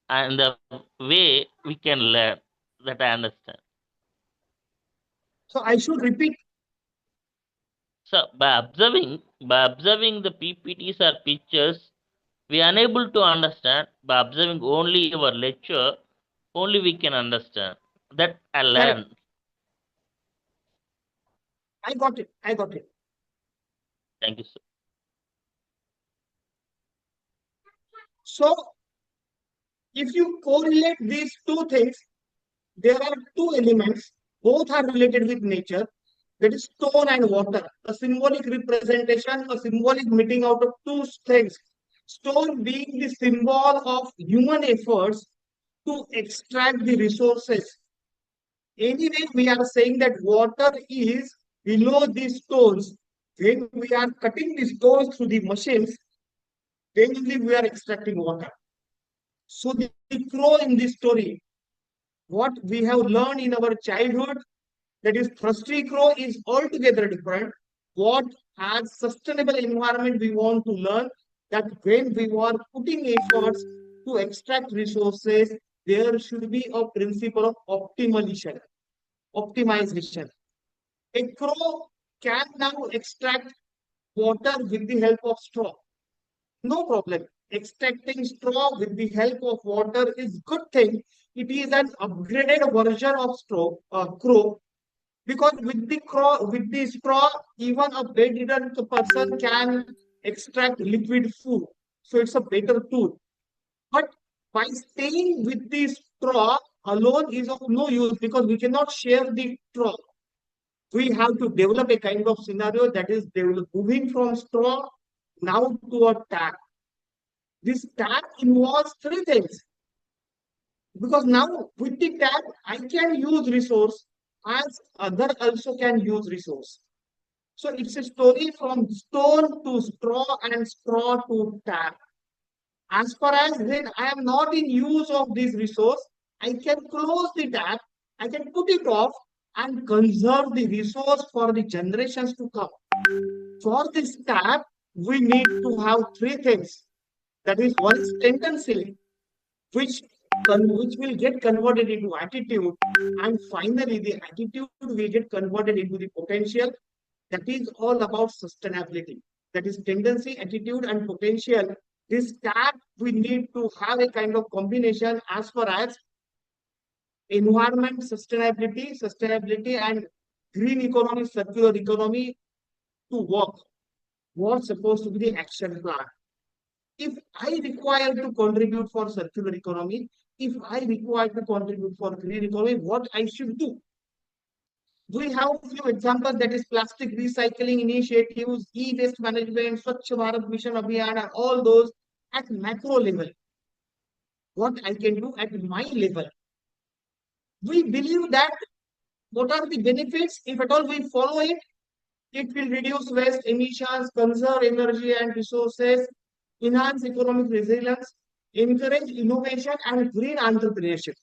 and the way we can learn, that I understand. So I should repeat. So by observing the PPTs or pictures, we are unable to understand. By observing only your lecture, only we can understand. That I learn. Correct. I got it. I got it. Thank you, sir. So If you correlate these two things, there are two elements, both are related with nature, that is stone and water. A symbolic representation, a symbolic meeting out of two things. Stone being the symbol of human efforts to extract the resources. Anyway, we are saying that water is below these stones. When we are cutting the stones through the machines, then only we are extracting water. So the crow in this story, what we have learned in our childhood, that is thirsty crow, is altogether different. What as sustainable environment we want to learn, that when we are putting efforts to extract resources, there should be a principle of optimization. A crow can now extract water with the help of straw. No problem. Extracting straw with the help of water is good thing. It is an upgraded version of crow, because with the straw, even a bedridden person can extract liquid food. So it's a better tool. But by staying with the straw alone is of no use, because we cannot share the straw. We have to develop a kind of scenario, that is moving from straw now to a tap. This tap involves three things, because now with the tap I can use resource as other also can use resource. So it's a story from stone to straw and straw to tap. As far as when I am not in use of this resource, I can close the tap, I can put it off and conserve the resource for the generations to come. For this tap, we need to have three things. That is, one is tendency, which will get converted into attitude, and finally the attitude will get converted into the potential. That is all about sustainability. That is tendency, attitude, and potential. This tap, we need to have a kind of combination as far as environment, sustainability, and green economy, circular economy to work. What's supposed to be the action plan? If I require to contribute for circular economy, if I require to contribute for green economy, what I should do? We have a few examples, that is plastic recycling initiatives, e-waste management, Swachh Bharat Mission Abhiyan, and all those at macro level. What I can do at my level. We believe that what are the benefits? If at all we follow it, it will reduce waste emissions, conserve energy and resources, enhance economic resilience, encourage innovation and green entrepreneurship.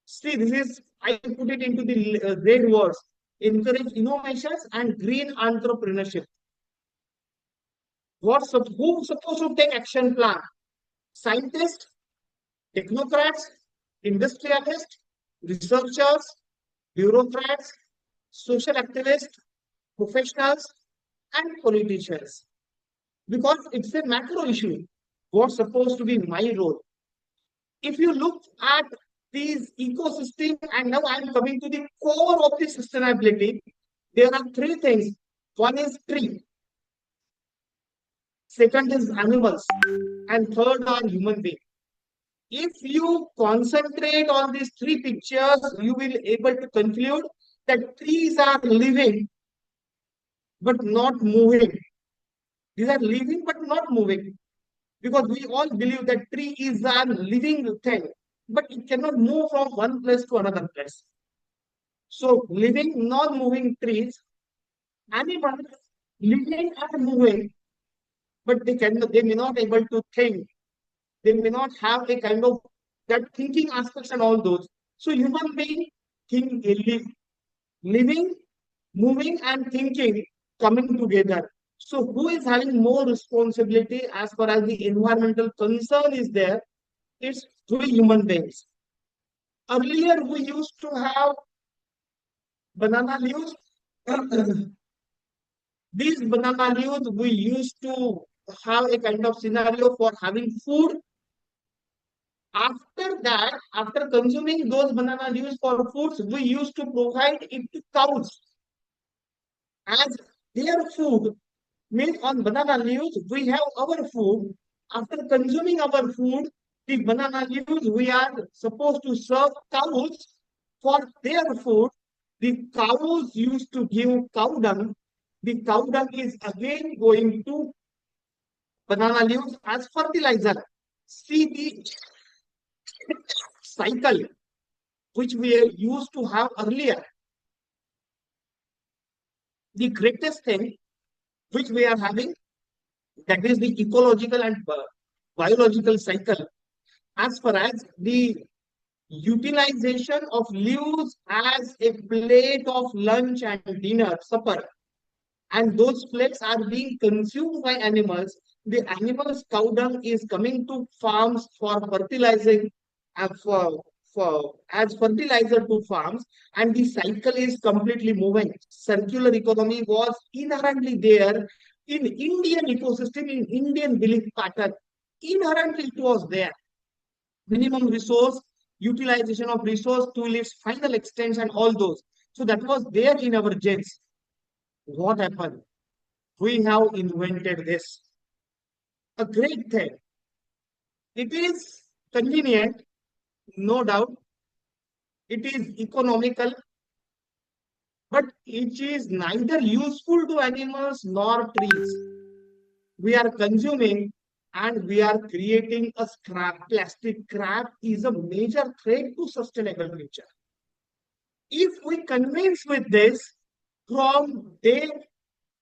See, this is, I put it into the red words, encourage innovations and green entrepreneurship. Who's supposed to take action plan? Scientists, technocrats, industrialists, researchers, bureaucrats, social activists, professionals, and politicians. Because it's a macro issue. What's supposed to be my role? If you look at these ecosystem, and now I'm coming to the core of the sustainability, there are three things. One is tree, second is animals, and third are human beings. If you concentrate on these three pictures, you will able to conclude that trees are living but not moving. These are living but not moving, because we all believe that tree is a living thing, but it cannot move from one place to another place. So living, non-moving trees, animals living and moving, but they may not able to think. They may not have a kind of that thinking aspects and all those. So human being living, moving, and thinking coming together. So who is having more responsibility as far as the environmental concern is there? It's we human beings. Earlier we used to have banana leaves. These banana leaves we used to have a kind of scenario for having food. After that, after consuming those banana leaves for foods, we used to provide it to cows as their food. Means on banana leaves, we have our food. After consuming our food, the banana leaves we are supposed to serve cows for their food. The cows used to give cow dung. The cow dung is again going to banana leaves as fertilizer. See the cycle which we used to have earlier. The greatest thing which we are having, that is the ecological and biological cycle. As far as the utilization of leaves as a plate of lunch and dinner, supper, and those plates are being consumed by animals, the animals' cow dung is coming to farms for fertilizing and as fertilizer to farms, and the cycle is completely moving. Circular economy was inherently there in Indian ecosystem, in Indian belief pattern. Inherently it was there. Minimum resource, utilization of resource to its final extent and all those. So that was there in our genes. What happened? We have invented this. A great thing. It is convenient, no doubt. It is economical, but it is neither useful to animals nor trees. We are consuming and we are creating a scrap. Plastic scrap is a major threat to sustainable future. If we convince with this from day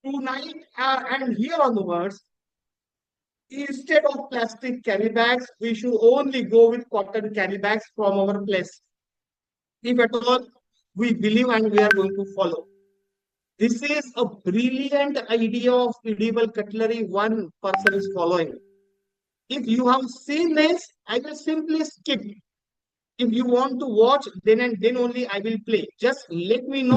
to night and here onwards, instead of plastic carry bags, we should only go with cotton carry bags from our place. If at all we believe and we are going to follow. This is a brilliant idea of edible cutlery one person is following. If you have seen this, I will simply skip. If you want to watch, then and then only I will play. Just let me know.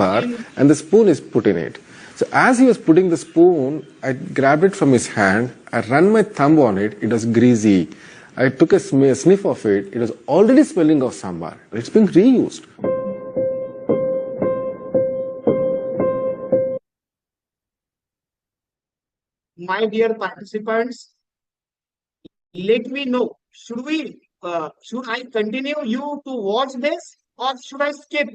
And the spoon is put in it. So as he was putting the spoon, I grabbed it from his hand. I ran my thumb on it. It was greasy. I took a sniff of it. It was already smelling of sambar. It's being reused. My dear participants, let me know. Should I continue you to watch this or should I skip?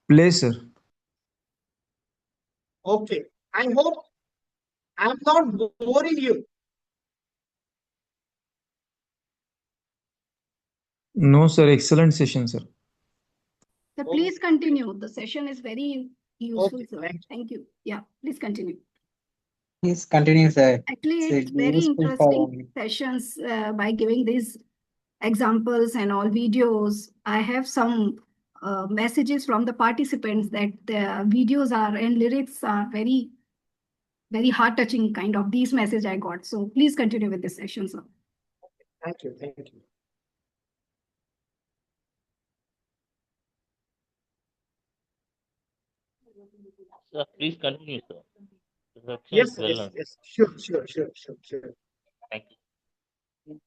Play, sir. Okay. I hope I am not boring you. No, sir. Excellent session, sir. So please continue. The session is very useful, Okay, sir. Thank you. Yeah, please continue. Please continue, sir. Actually, it's very interesting sessions by giving these examples and all videos. I have some messages from the participants that the videos are and lyrics are very, very heart-touching kind of these message I got. So please continue with this session, sir. Thank you. Thank you. Sir, please continue, sir. Yes, yes. Sure. Thank you.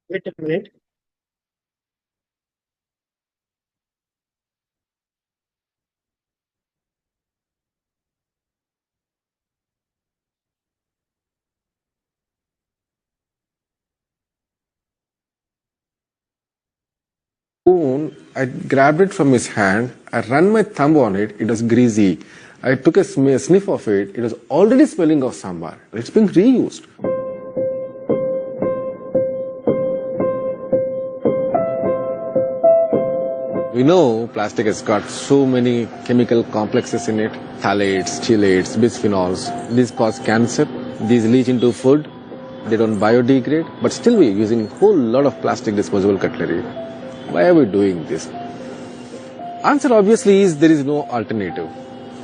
Wait a minute. Spoon, I grabbed it from his hand. I ran my thumb on it. It was greasy. I took a sniff of it. It was already smelling of sambar. It's being reused. We know plastic has got so many chemical complexes in it. Phthalates, chelates, bisphenols. These cause cancer. These leach into food. They don't biodegrade. But still we're using a whole lot of plastic disposable cutlery. Why are we doing this? Answer obviously is there is no alternative.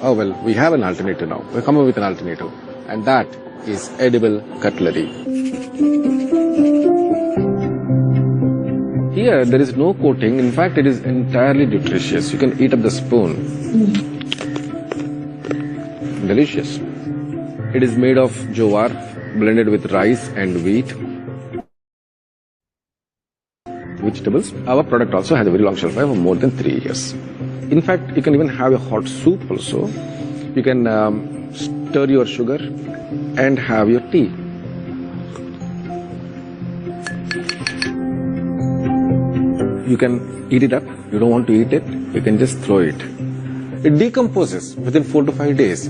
Oh well, we have an alternative now. We come up with an alternative. And that is edible cutlery. Here there is no coating. In fact, it is entirely nutritious. You can eat up the spoon. Delicious. It is made of jowar blended with rice and wheat. Vegetables. Our product also has a very long shelf life of more than 3 years. In fact, you can even have a hot soup also. You can stir your sugar and have your tea. You can eat it up. You don't want to eat it, you can just throw it. It decomposes within 4 to 5 days.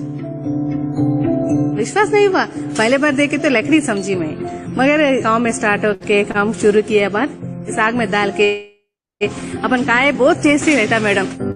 विश्वास नहीं हुआ, पहले बार देखे तो लकड़ी समझी मैं, मगर गांव में स्टार्ट होके काम शुरू किए बाद साग में डाल के अपन खाए, बहुत टेस्टी रहता मैडम।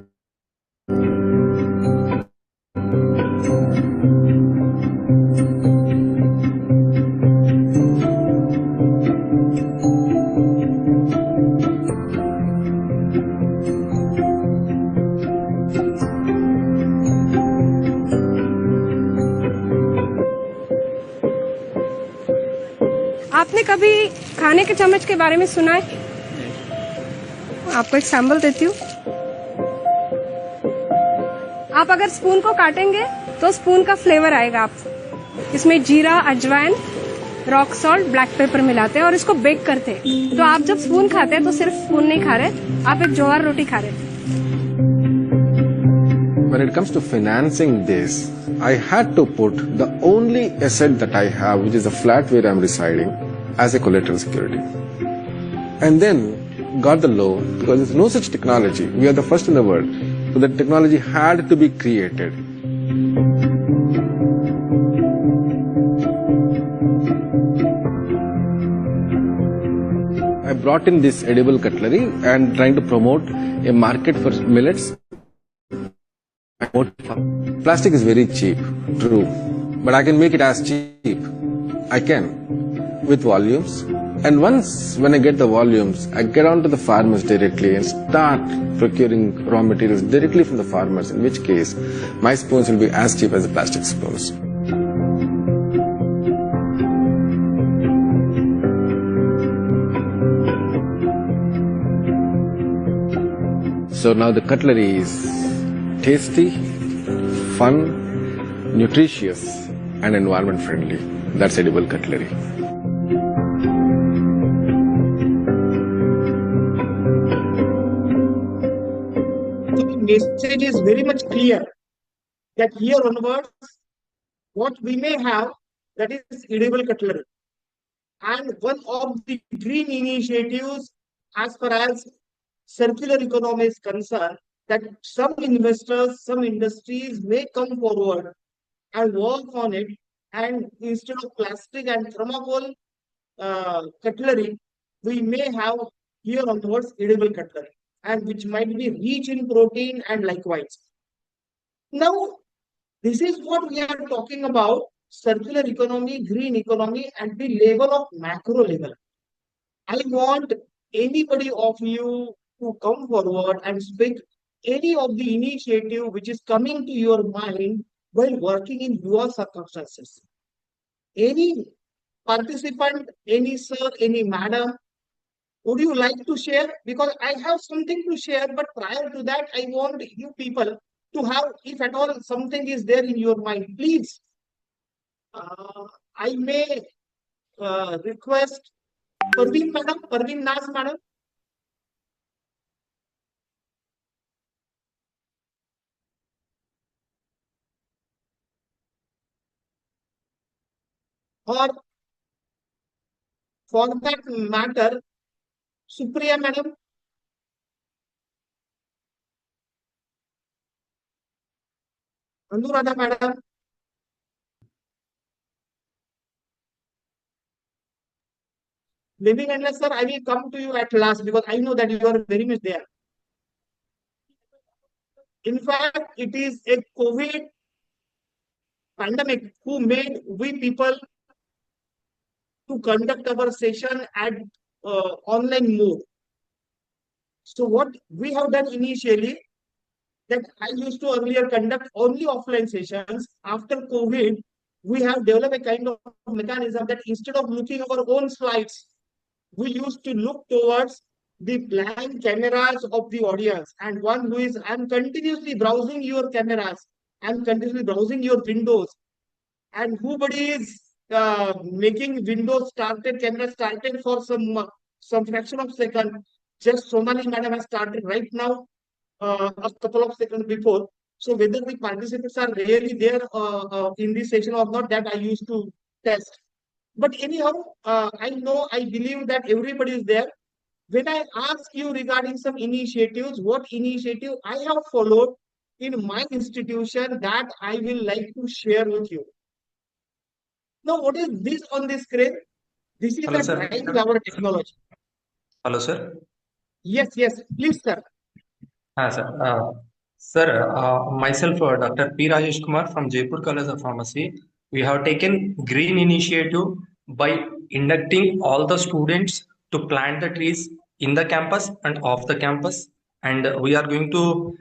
आपने कभी खाने के चम्मच के बारे में सुना है? आपको एक सैंपल देती हूँ। आप अगर स्पून को काटेंगे तो स्पून का फ्लेवर आएगा आपको। इसमें जीरा, अजवाइन, रॉक सॉल्ट, ब्लैक पेपर मिलाते हैं और इसको बेक करते हैं। तो आप जब स्पून खाते हैं तो सिर्फ स्पून नहीं खा रहे, आप एक ज्वार रोटी खा रहे हैं। When it comes to financing this, I had to put the only asset that I have, which is the flat where I am residing, as a collateral security. And then got the loan because there's no such technology. We are the first in the world. So that technology had to be created. I brought in this edible cutlery and trying to promote a market for millets. Plastic is very cheap, true, but I can make it as cheap. I can, with volumes. And once when I get the volumes, I get on to the farmers directly and start procuring raw materials directly from the farmers, in which case my spoons will be as cheap as the plastic spoons. So now the cutlery is tasty, fun, nutritious and environment friendly. That's edible cutlery. The message is very much clear that here onwards, what we may have, that is edible cutlery. And one of the green initiatives as far as circular economy is concerned, that some investors, some industries may come forward and work on it, and instead of plastic and thermocol cutlery, we may have here onwards edible cutlery, and which might be rich in protein and likewise. Now, this is what we are talking about: circular economy, green economy at the level of macro level. I want anybody of you to come forward and speak any of the initiative which is coming to your mind while working in your circumstances. Any participant, any sir, any madam, would you like to share? Because I have something to share, but prior to that, I want you people to have, if at all something is there in your mind, please. I may request Parveen madam, Parveen Nas madam. Or for that matter, Supriya madam, Anuradha madam, Living Endless sir, I will come to you at last because I know that you are very much there. In fact, it is a COVID pandemic who made we people to conduct our session at online mode. So what we have done initially, that I used to earlier conduct only offline sessions. After COVID, we have developed a kind of mechanism that instead of looking our own slides, we used to look towards the blank cameras of the audience, and one who is, I'm continuously browsing your cameras, I'm continuously browsing your windows. and nobody is making window started, camera started for some fraction of second. Just Sonali madam has started right now, a couple of seconds before. So whether the participants are really there in this session or not, that I used to test. But anyhow, I believe that everybody is there. When I ask you regarding some initiatives, what initiative I have followed in my institution, that I will like to share with you. Now, what is this on the screen? This is Hello, a sir. dry flower technology. Hello, sir. Yes, please, sir. Sir, myself, Dr. P. Rajesh Kumar from Jaipur College of Pharmacy. We have taken green initiative by inducting all the students to plant the trees in the campus and off the campus, and we are going to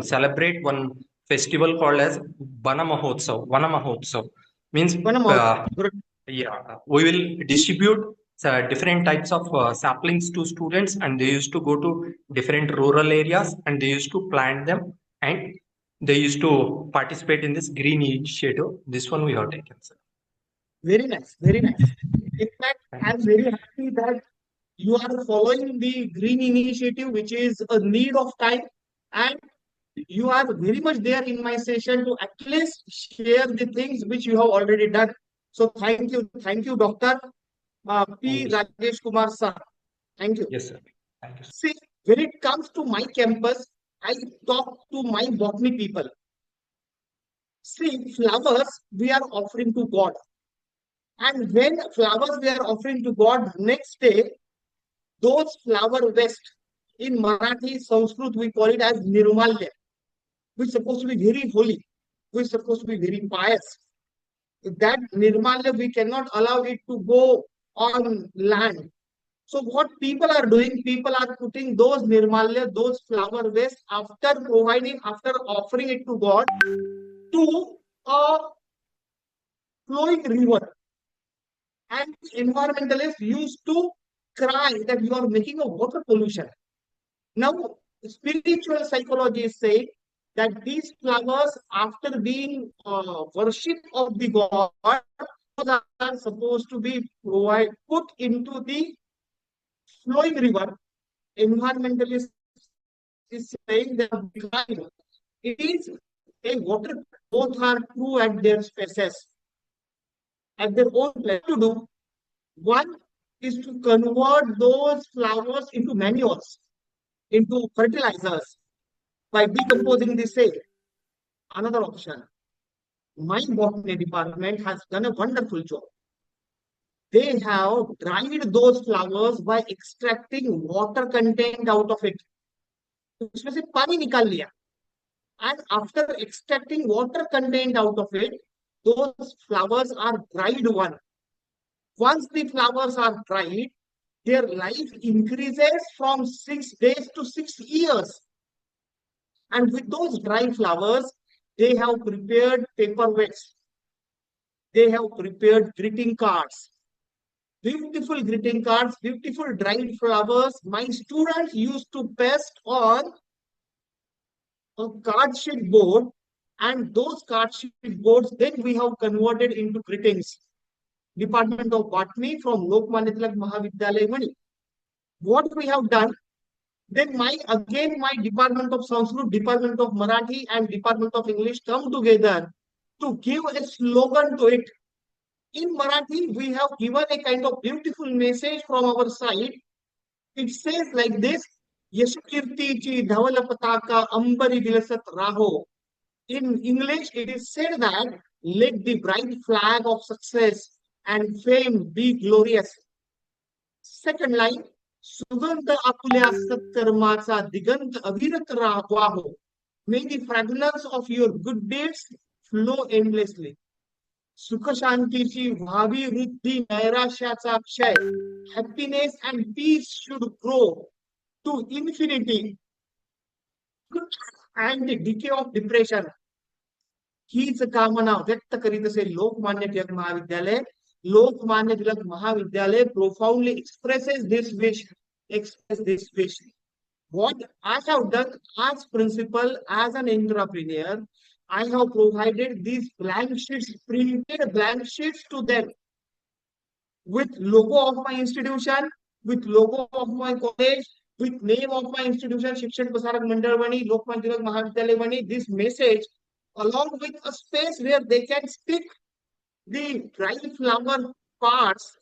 celebrate one festival called as Vana Mahotsav means we will distribute different types of saplings to students, and they used to go to different rural areas and they used to plant them, and they used to participate in this green initiative. This one we have taken, sir. Very nice, very nice. In fact, I'm very happy that you are following the green initiative, which is a need of time, and you are very much there in my session to at least share the things which you have already done. So thank you, Dr. P. Rajesh Kumar sir. Thank you. Yes, sir. Thank you, sir. See, when it comes to my campus, I talk to my botany people. See, flowers we are offering to God. And when flowers we are offering to God, next day, those flower waste, in Marathi, Sanskrit, we call it as Nirmalya, which is supposed to be very holy, which is supposed to be very pious. That Nirmalya, we cannot allow it to go on land. So what people are doing, people are putting those Nirmalya, those flower waste, after offering it to God, to a flowing river. And environmentalists used to cry that you are making a water pollution. Now, spiritual psychology is saying that these flowers, after being worshipped of the God, those are supposed to be put into the flowing river. Environmentalists is saying that it is a water. Both are true at their spaces, at their own place. To do one is to convert those flowers into manures, into fertilizers by decomposing the same. Another option. My botany department has done a wonderful job. They have dried those flowers by extracting water content out of it. उसमें से पानी निकाल लिया. And after extracting water content out of it, those flowers are dried one. Once the flowers are dried, their life increases from 6 days to 6 years. And with those dry flowers, they have prepared paperweights. They have prepared greeting cards. Beautiful greeting cards, beautiful dried flowers. My students used to paste on a card sheet board, and those card sheet boards then we have converted into greetings. Department of Botany from Lokmanya Tilak Mahavidyalaya, Mani. What we have done, then my Department of Sanskrit, Department of Marathi, and Department of English come together to give a slogan to it. In Marathi, we have given a kind of beautiful message from our side. It says like this: Yashkirti dhavala pataka ambari vilasat raho. In English, it is said that let the bright flag of success and fame be glorious. Second line, Sugandha apulya satkarmacha digant avirat raho. May the fragrance of your good deeds flow endlessly. Sukha Shantichi Bhavi Ruddhi Nairasyacha Kshay. Happiness and peace should grow to infinity and the decay of depression. हीच कामना व्यक्त करीत असे लोकमान्य टिळक महाविद्यालय. Lokmanya Tilak Mahavidyalaya profoundly expresses this wish. What I have done as principal, as an entrepreneur, I have provided these blank sheets, printed blank sheets to them with logo of my institution, with logo of my college, with name of my institution, Shikshan Prasarak Mandal Vani, Lokman Tilak Mahavidyalaya Vani, this message, along with a space where they can stick the dry flower parts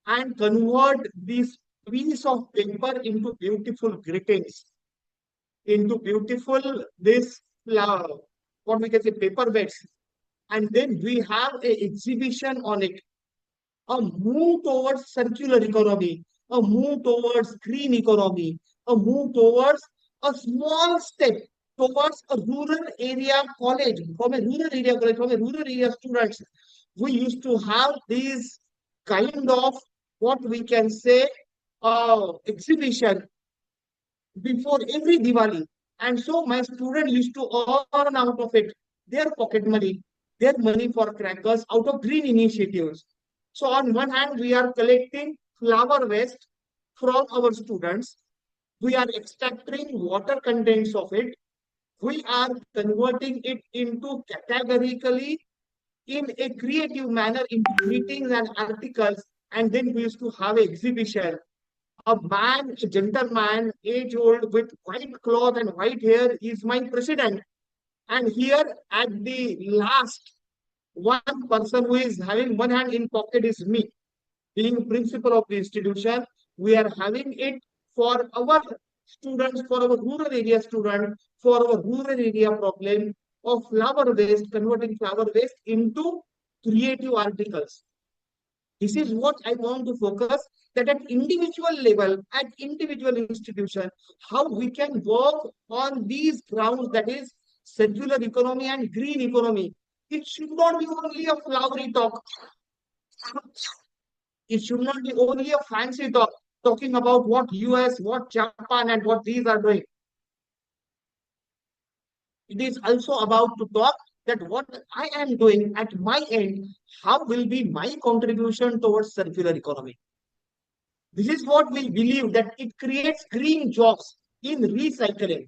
and convert this piece of paper into beautiful greetings, into beautiful what we can say paper beds. And then we have an exhibition on it, a move towards circular economy, a move towards green economy, a move towards a small step towards a rural area college, from a rural area college, from a rural area students. We used to have these kind of what we can say exhibition before every Diwali. And so my student used to earn out of it their pocket money, their money for crackers out of green initiatives. So on one hand, we are collecting flower waste from our students. We are extracting water contents of it. We are converting it into categorically in a creative manner into greetings and articles. And then we used to have an exhibition. A man, a gentleman, age old, with white cloth and white hair is my president. And here at the last, one person who is having one hand in pocket is me. Being principal of the institution, we are having it for our students, for our rural area students, for our rural area problem of flower waste, converting flower waste into creative articles. This is what I want to focus, that at individual level, at individual institution, how we can work on these grounds, that is circular economy and green economy. It should not be only a flowery talk. It should not be only a fancy talk, talking about what US, what Japan, and what these are doing. It is also about to talk that what I am doing at my end, how will be my contribution towards circular economy. This is what we believe, that it creates green jobs in recycling.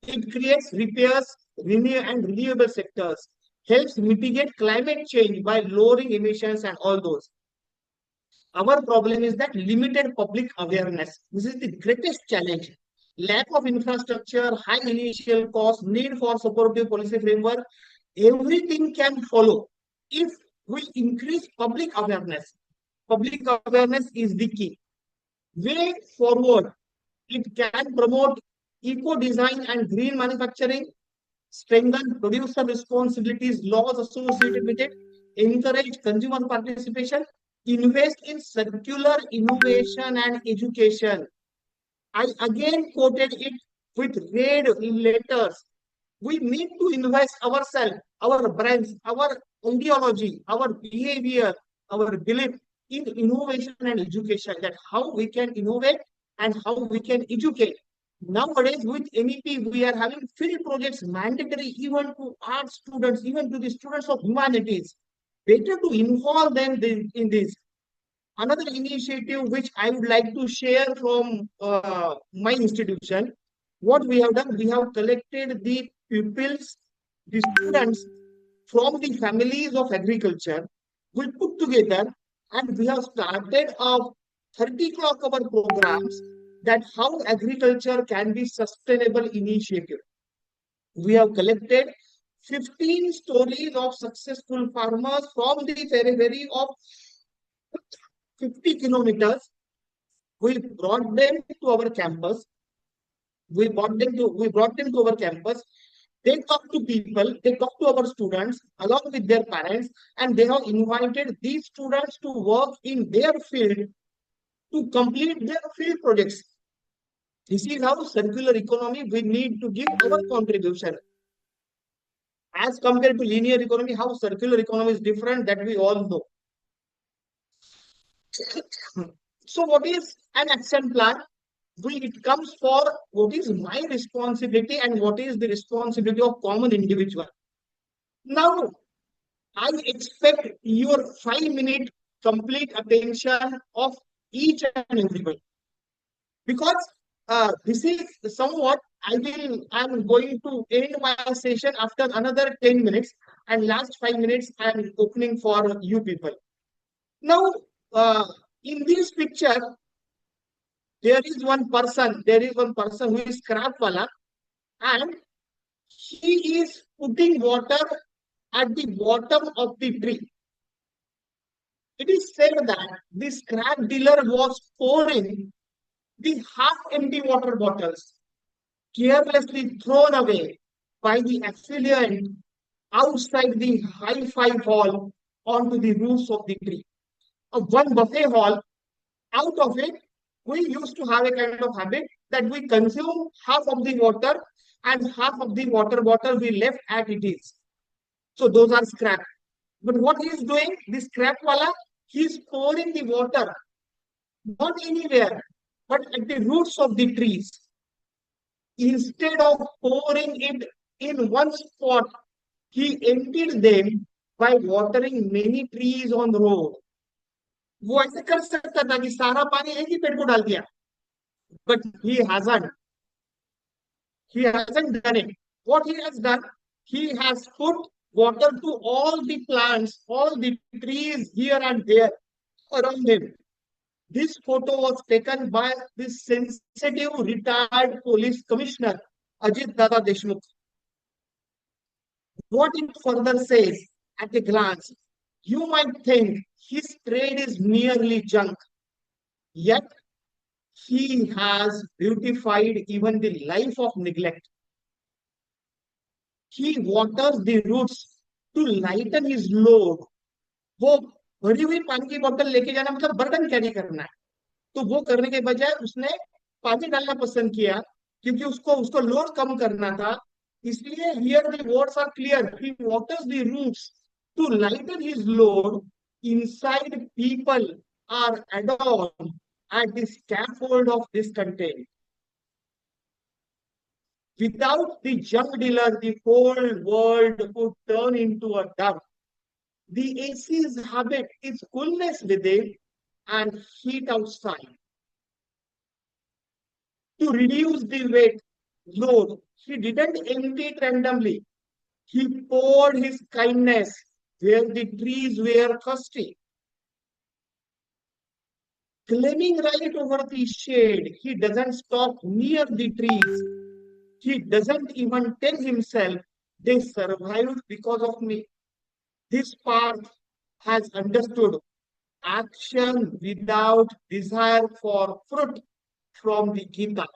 It creates repairs, and renewable sectors, helps mitigate climate change by lowering emissions and all those. Our problem is that limited public awareness. This is the greatest challenge. Lack of infrastructure, high initial cost, need for supportive policy framework, everything can follow if we increase public awareness. Public awareness is the key. Way forward, it can promote eco-design and green manufacturing, strengthen producer responsibilities, laws associated with it, encourage consumer participation, invest in circular innovation and education. I again quoted it with red letters. We need to invest ourselves, our brains, our ideology, our behavior, our belief in innovation and education, that how we can innovate and how we can educate. Nowadays, with NEP, we are having field projects mandatory even to art students, even to the students of humanities. Better to involve them in this. Another initiative which I would like to share from my institution, what we have done, we have collected the pupils, the students from the families of agriculture. We put together and we have started a 30-hour programs, that how agriculture can be sustainable initiative. We have collected 15 stories of successful farmers from the periphery of 50 kilometers. We brought them to our campus. We brought them to our campus. They talk to people, they talk to our students along with their parents, and they have invited these students to work in their field to complete their field projects. This is how circular economy we need to give our contribution. As compared to linear economy, how circular economy is different, that we all know. So what is an action plan? It comes for what is my responsibility and what is the responsibility of common individual. Now, I expect your 5-minute complete attention of each and everybody, because this is somewhat I'm going to end my session after another 10 minutes, and last 5 minutes I'm opening for you people. Now, in this picture, there is one person who is scrap wala, and he is putting water at the bottom of the tree. It is said that the scrap dealer was pouring the half-empty water bottles carelessly thrown away by the affluent outside the hi-fi hall onto the roofs of the tree. One buffet hall, out of it, we used to have a kind of habit that we consume half of the water and half of the water bottle we left as it is. So those are scrap. But what he is doing, the scrap wala, he is pouring the water not anywhere, but at the roots of the trees. Instead of pouring it in one spot, he emptied them by watering many trees on the road. वो ऐसे कर सकता था कि सारा पानी एक ही पेड़ को डाल दिया, but he hasn't done it. What he has done, he has put water to all the plants, all the trees here and there around him. This photo was taken by this sensitive retired police commissioner, Ajit Dada Deshmukh. What it further says at a glance, you might think his trade is merely junk, yet he has beautified even the life of neglect. He waters the roots to lighten his load. वो भरी हुई पानी की बोतल लेके जाना मतलब burden carry करना है, तो वो करने के बजाय उसने पानी डालना पसंद किया क्योंकि उसको लोड कम करना था. इसलिए here the words are clear. He waters the roots to lighten his load. Inside people are adorned at the scaffold of discontent. Without the junk dealer, the whole world would turn into a dump. The AC's habit is coolness within and heat outside. To reduce the weight load, he didn't empty it randomly. He poured his kindness where the trees were thirsty. Claiming right over the shade, he doesn't stop near the trees. He doesn't even tell himself they survived because of me. This path has understood action without desire for fruit from the Gita.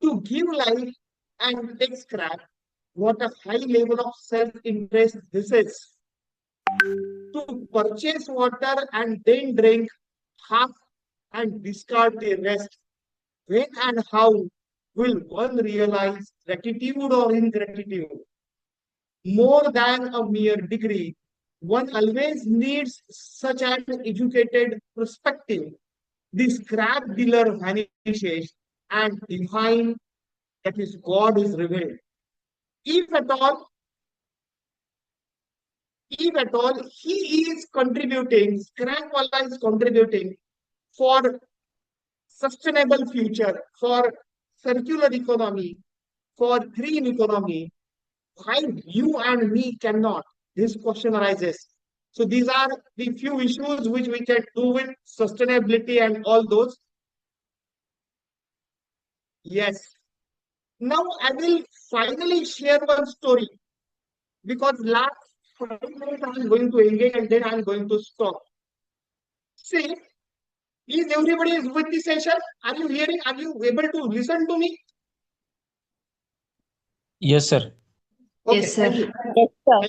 To give life and take scrap, what a high level of self-interest this is. To purchase water and then drink half and discard the rest. When and how will one realize gratitude or ingratitude? More than a mere degree, one always needs such an educated perspective. The scrap dealer vanishes and divine, that is God, is revealed. If at all, he is contributing, scrap wala is contributing for sustainable future, for circular economy, for green economy, why you and me cannot? This question arises. So these are the few issues which we can do with sustainability and all those. Yes. Now I will finally share one story because last 5 minutes I am going to engage and then I am going to stop. See, is everybody is with the session? Are you hearing? Are you able to listen to me? Yes, sir. Okay, Yes, sir. thank you. Yes, sir.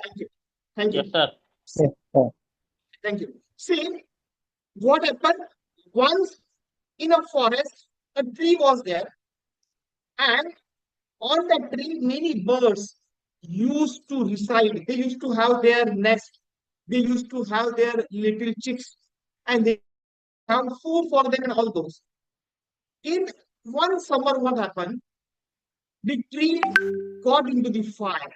Thank you. Thank you. Yes, sir. Yes, sir. Thank you. See, what happened? Once in a forest, a tree was there, and on that tree, many birds used to reside. They used to have their nest. They used to have their little chicks, and they have food for them and all those. In one summer, what happened? The tree got into the fire,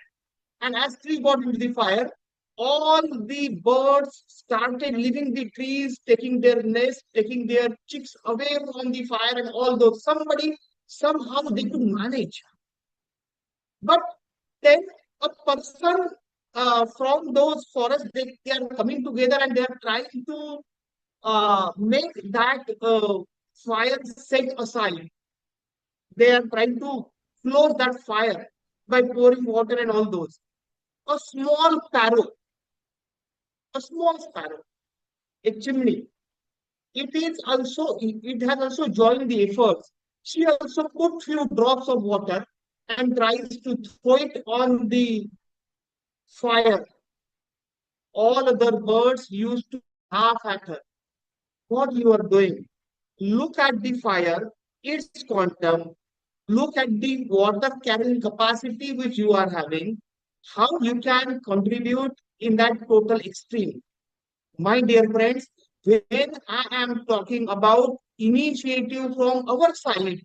and as tree got into the fire, all the birds started leaving the trees, taking their nest, taking their chicks away from the fire and all those. Somehow they could manage. But then a person from those forests, they are coming together and they are trying to make that fire set aside. They are trying to close that fire by pouring water and all those. A small sparrow, a chimney, it has also joined the efforts. She also put few drops of water and tries to throw it on the fire. All other birds used to laugh at her. What you are doing? Look at the fire, its quantum, look at the water carrying capacity which you are having, how you can contribute in that total extreme. My dear friends, when I am talking about initiative from our side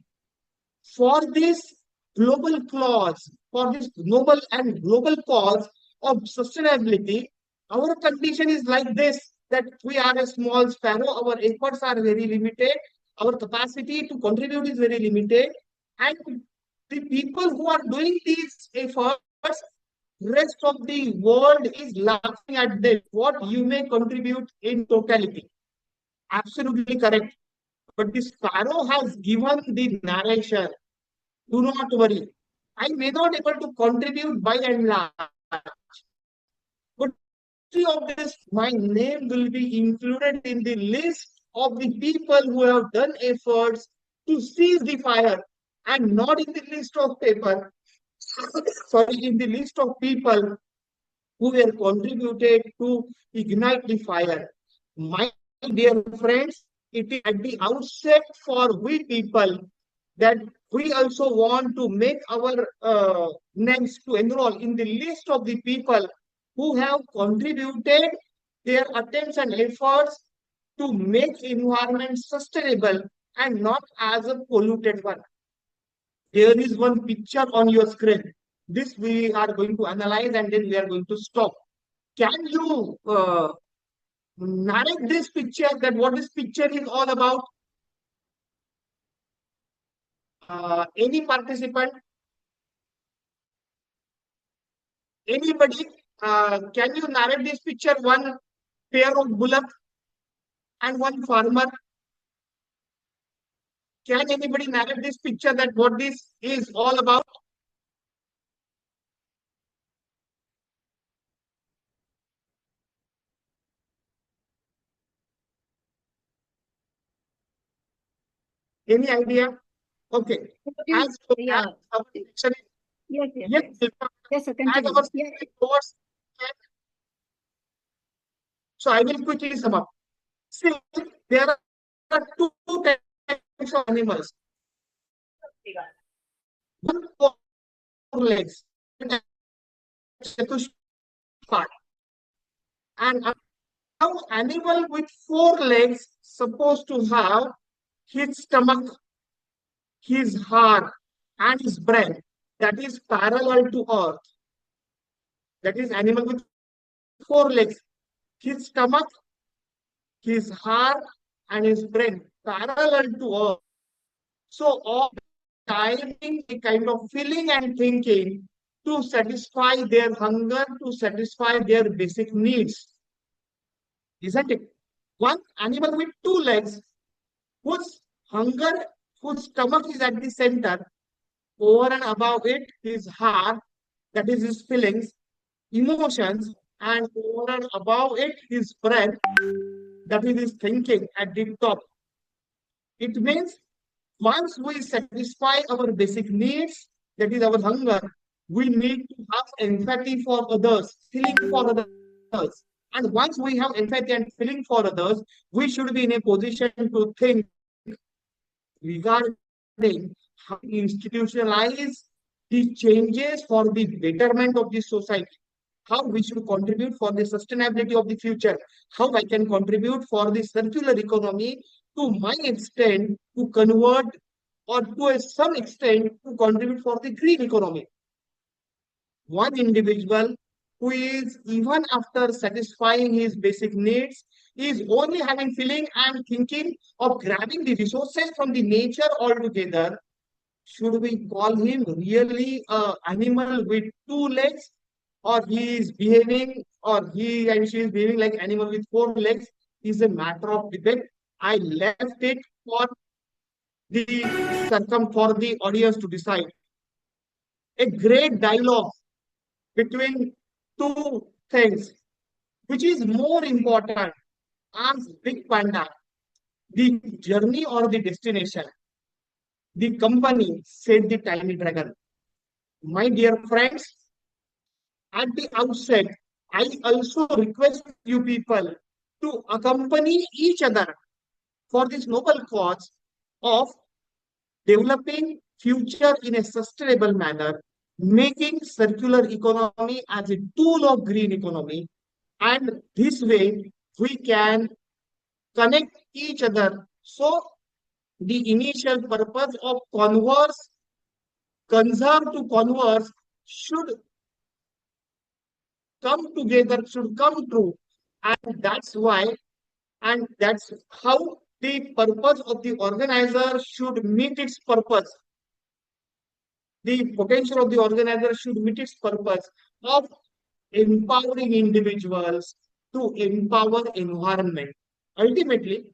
for this global clause, for this noble and global cause of sustainability, our condition is like this, that we are a small sparrow, our efforts are very limited, our capacity to contribute is very limited, and the people who are doing these efforts, rest of the world is laughing at them, what you may contribute in totality. Absolutely correct. But the sparrow has given the narration. Do not worry. I may not able to contribute by and large. But of this, my name will be included in the list of the people who have done efforts to seize the fire and not in the list of paper. Sorry, in the list of people who were contributed to ignite the fire. My dear friends, it is at the outset for we people that we also want to make our names to enroll in the list of the people who have contributed their attempts and efforts to make environment sustainable and not as a polluted one. There is one picture on your screen. This we are going to analyze and then we are going to stop. Can you narrate this picture, that what this picture is all about? Any participant? Anybody? Can you narrate this picture? One pair of bullock and one farmer. Can anybody narrate this picture, that what this is all about? Any idea? Okay. As Yeah. our section is, Yes, sir, as continue. our section is towards, so I will quickly sum up. See, there are two types of animals. One four legs, and now animal with four legs supposed to have his stomach, his heart, and his brain that is parallel to earth. That is animal with four legs, his stomach, his heart, and his brain parallel to earth. So all timing a kind of feeling and thinking to satisfy their hunger, to satisfy their basic needs. Isn't it? One animal with two legs, whose hunger, whose stomach is at the center, over and above it, his heart, that is his feelings, emotions, and over and above it, his brain, that is his thinking at the top. It means once we satisfy our basic needs, that is our hunger, we need to have empathy for others, feeling for others. And once we have empathy and feeling for others, we should be in a position to think regarding how to institutionalize the changes for the betterment of the society, how we should contribute for the sustainability of the future, how I can contribute for the circular economy to my extent to convert or to some extent to contribute for the green economy. One individual who is, even after satisfying his basic needs, is only having feeling and thinking of grabbing the resources from the nature altogether, should we call him really a animal with two legs, or he is behaving, or he and she is behaving like animal with four legs, is a matter of debate. I left it for for the audience to decide. A great dialogue between two things, which is more important as Big Panda, the journey or the destination. The company, said the tiny dragon. My dear friends, at the outset, I also request you people to accompany each other for this noble cause of developing future in a sustainable manner, making circular economy as a tool of green economy, and this way we can connect each other. So the initial purpose of conserve to converse should come together, should come true. And that's why, and that's how the purpose of the organizer should meet its purpose. The potential of the organizer should meet its purpose of empowering individuals to empower environment. Ultimately,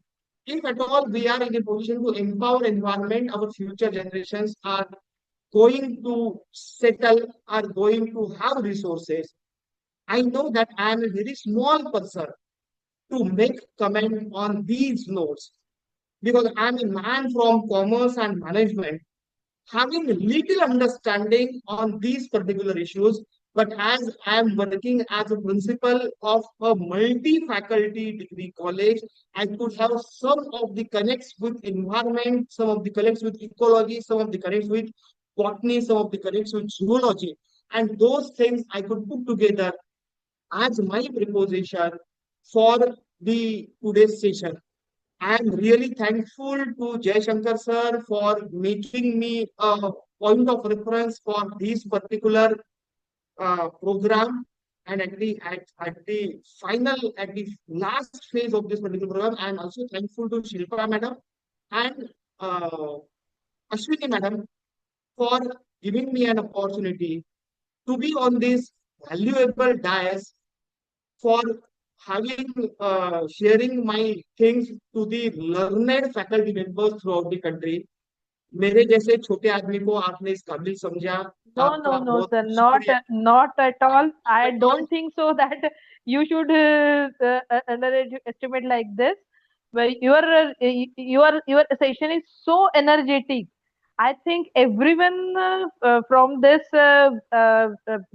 if at all we are in a position to empower environment, our future generations are going to settle, are going to have resources. I know that I am a very small person to make comment on these notes, because I am a man from commerce and management, having little understanding on these particular issues. But as I am working as a principal of a multi-faculty degree college, I could have some of the connects with environment, some of the connects with ecology, some of the connects with botany, some of the connects with zoology. And those things I could put together as my proposition for the today's session. I am really thankful to Jay Shankar sir for making me a point of reference for this particular program. And at the final, at the last phase of this particular program, I am also thankful to Shilpa madam and uh, Ashwini madam for giving me an opportunity to be on this valuable dais, for having sharing my things to the learned faculty members throughout the country. मेरे जैसे छोटे आदमी को आपने इस काबिल समझा, No, आपका no, no, बहुत sir. बहुत शुक्रिया. Not at all. I At all. don't think so that you should underestimate like this. But your session is so energetic. I think everyone from this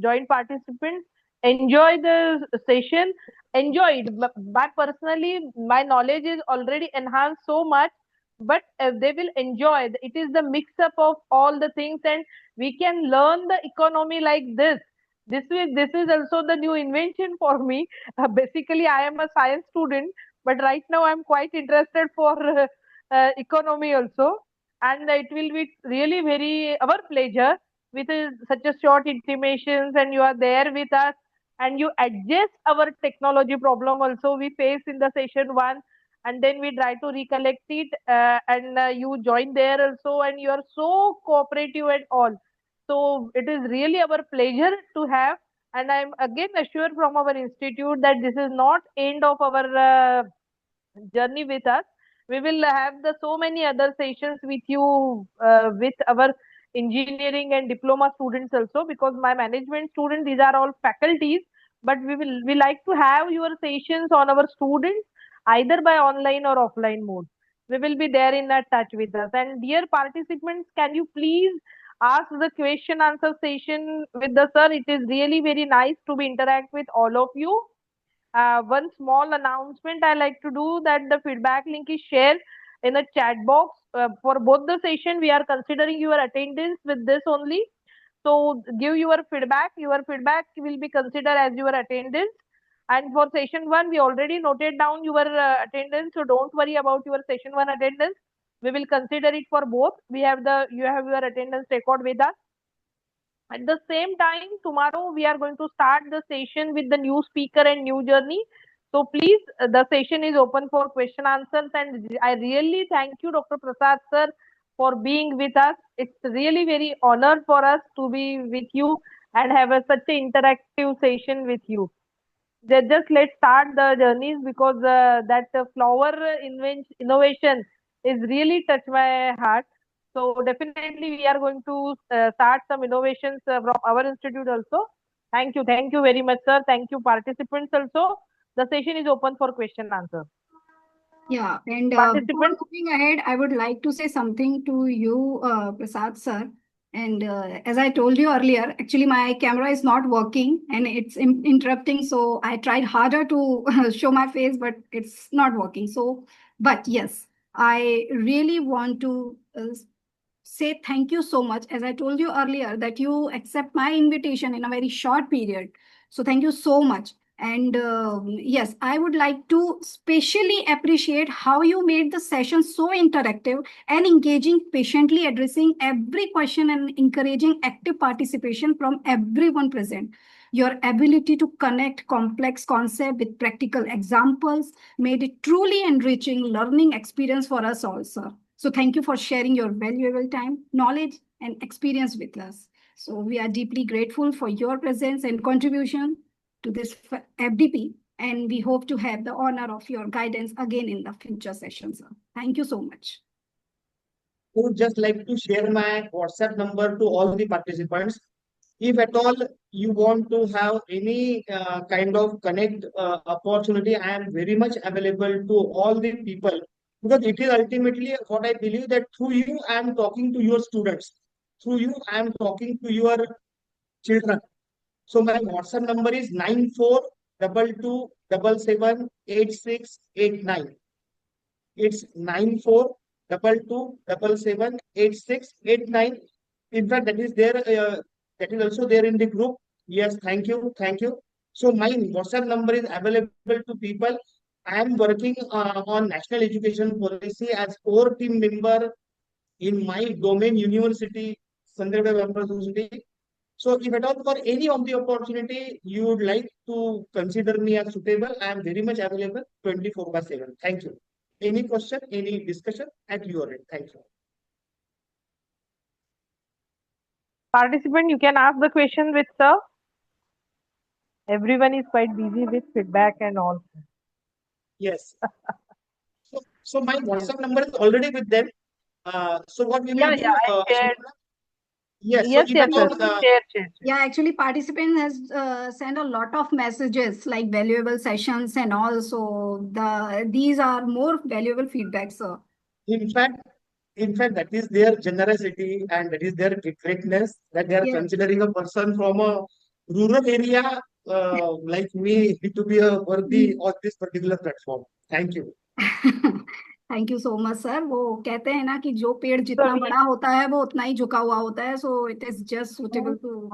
joint participants enjoy the session. Enjoyed. But personally, my knowledge is already enhanced so much. But they will enjoy. It is the mix up of all the things, and we can learn the economy like this. This is also the new invention for me. Basically, I am a science student, but right now I'm quite interested for economy also, and it will be really very our pleasure with such a short intimations, and you are there with us, and you adjust our technology problem also we face in the session one, and then we try to recollect it, and you join there also, and you are so cooperative and all. So it is really our pleasure to have, and I'm again assured from our institute that this is not end of our journey with us. We will have the so many other sessions with you, with our engineering and diploma students also, because my management students, these are all faculties, but we like to have your sessions on our students either by online or offline mode. We will be there in that touch with us. And dear participants, can you please ask the question answer session with the sir? It is really very nice to be interact with all of you. One small announcement I like to do, that the feedback link is shared in the chat box for both the session. We are considering your attendance with this only. So give your feedback. Your feedback will be considered as your attendance. And for session one, we already noted down your attendance. So don't worry about your session one attendance. We will consider it for both. You have your attendance record with us. At the same time, tomorrow we are going to start the session with the new speaker and new journey. So please, the session is open for question answers, and I really thank you, Dr. Prasad sir, for being with us. It's really very honored for us to be with you and have such an interactive session with you. Just let's start the journeys, because that flower innovation is really touched my heart. So definitely we are going to start some innovations from our institute also. Thank you very much, sir. Thank you, participants also. The session is open for question answer. Yeah, and before Participants, moving ahead, I would like to say something to you, Prasad sir. And as I told you earlier, actually my camera is not working and it's interrupting. So I tried harder to show my face, but it's not working. So, but yes, I really want to say thank you so much. As I told you earlier, that you accept my invitation in a very short period. So thank you so much. And yes, I would like to specially appreciate how you made the session so interactive and engaging, patiently addressing every question and encouraging active participation from everyone present. Your ability to connect complex concepts with practical examples made it truly enriching learning experience for us also. So thank you for sharing your valuable time, knowledge, and experience with us. So we are deeply grateful for your presence and contribution to this FDP, and we hope to have the honor of your guidance again in the future sessions. Sir. Thank you so much. I would just like to share my WhatsApp number to all the participants. If at all you want to have any kind of connect opportunity, I am very much available to all the people, because it is ultimately what I believe, that through you I am talking to your students. Through you I am talking to your children. So my WhatsApp number is 9422778689. It's 9422778689. In fact, that is there. That is also there in the group. Yes, thank you, thank you. So my WhatsApp number is available to people. I am working on national education policy as core team member in my domain university, Sanjay Member Society. So if at all for any of the opportunity you would like to consider me as suitable, I am very much available 24/7. Thank you. Any question, any discussion at your end. Thank you. participant, you can ask the question with sir. Everyone is quite busy with feedback and all. Yes. So my WhatsApp number is already with them. So what we will Yeah, do, I shared. yes. So Yes, if yes, at sir. all, Share. Yeah, actually, participant has sent a lot of messages like valuable sessions and also these are more valuable feedback, sir. in fact, that is their generosity and that is their greatness, that they are Yes. considering a person from a rural area like me to be a worthy of this particular platform. Thank you. Thank you so much sir. वो कहते हैं ना कि जो पेड़ So जितना बड़ा होता है वो उतना ही झुका हुआ होता है. So it is just suitable to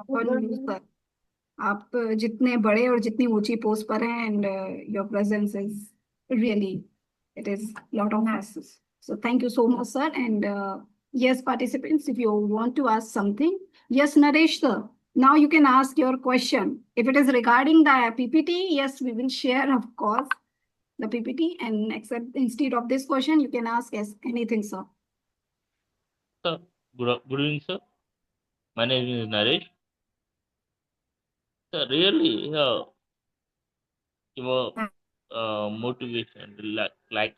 sir. आप जितने बड़े और जितनी ऊंची पोस्ट पर हैं and your presence is really it is lot of aces. So thank you so much, sir. And yes, participants, if you want to ask something, yes, Naresh, sir. Now you can ask your question. If it is regarding the PPT, yes, we will share, of course, the PPT. And except instead of this question, you can ask us anything, sir. Sir, good evening, sir. My name is Naresh. Sir, really, your motivation, like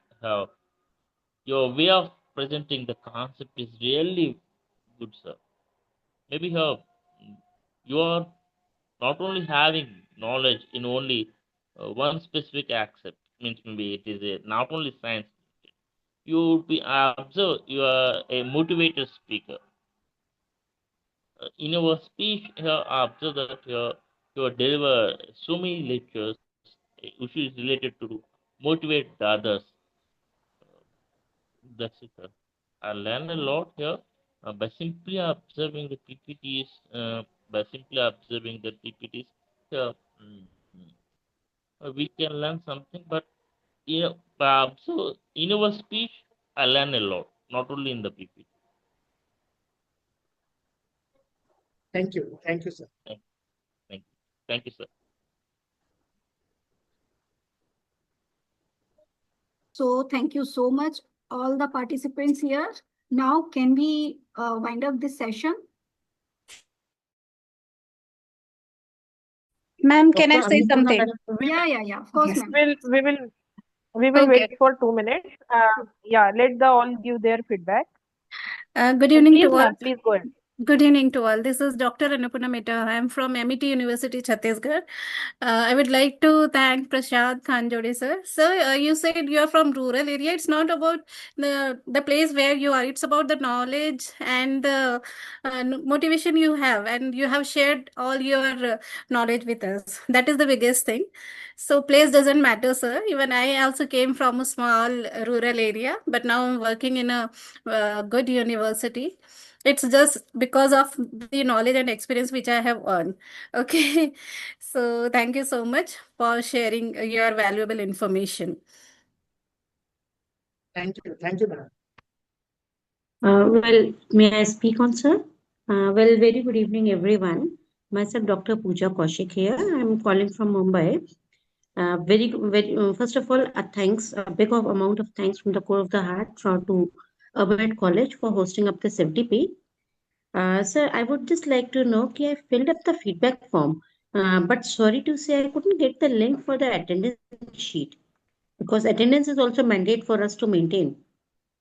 your way of presenting the concept is really good, sir. Maybe you are not only having knowledge in only one specific aspect, means maybe it is not only science. You would be observe you are a motivated speaker. In your speech here, I observe that you deliver so many lectures which is related to motivate the others. That's it, sir. I learn a lot here by simply observing the PPTs. By simply observing the PPTs, uh, mm, we can learn something. But so in our speech, I learn a lot, not only in the PPT. Thank you. Thank you, sir. Thank you, sir. So thank you so much, all the participants here. Now, can we wind up this session? Ma'am, can I Dr. say Annapurna something? madam. Yeah, of course, Yes. ma'am. We will Okay. wait for 2 minutes. Yeah, let the all give their feedback. Good evening Please, to all. ma'am, please go ahead. Good evening to all. This is Dr. Annapurna Mehta. I am from MET University, Chhattisgarh. I would like to thank Prasad Khanzode, sir. Sir, you said you are from rural area. It's not about the place where you are. It's about the knowledge and the motivation you have. And you have shared all your knowledge with us. That is the biggest thing. So place doesn't matter, sir. Even I also came from a small rural area, but now I'm working in a good university. It's just because of the knowledge and experience which I have earned. Okay. So thank you so much for sharing your valuable information. Thank you. Thank you, madam. Well, may I speak on, sir? Well, very good evening, everyone. Myself, Dr. Pooja Kaushik here. I'm calling from Mumbai. First of all, a big amount of thanks from the core of the heart to Urban College for hosting up this FDP. Sir, I would just like to know, I filled up the feedback form, but sorry to say I couldn't get the link for the attendance sheet because attendance is also mandate for us to maintain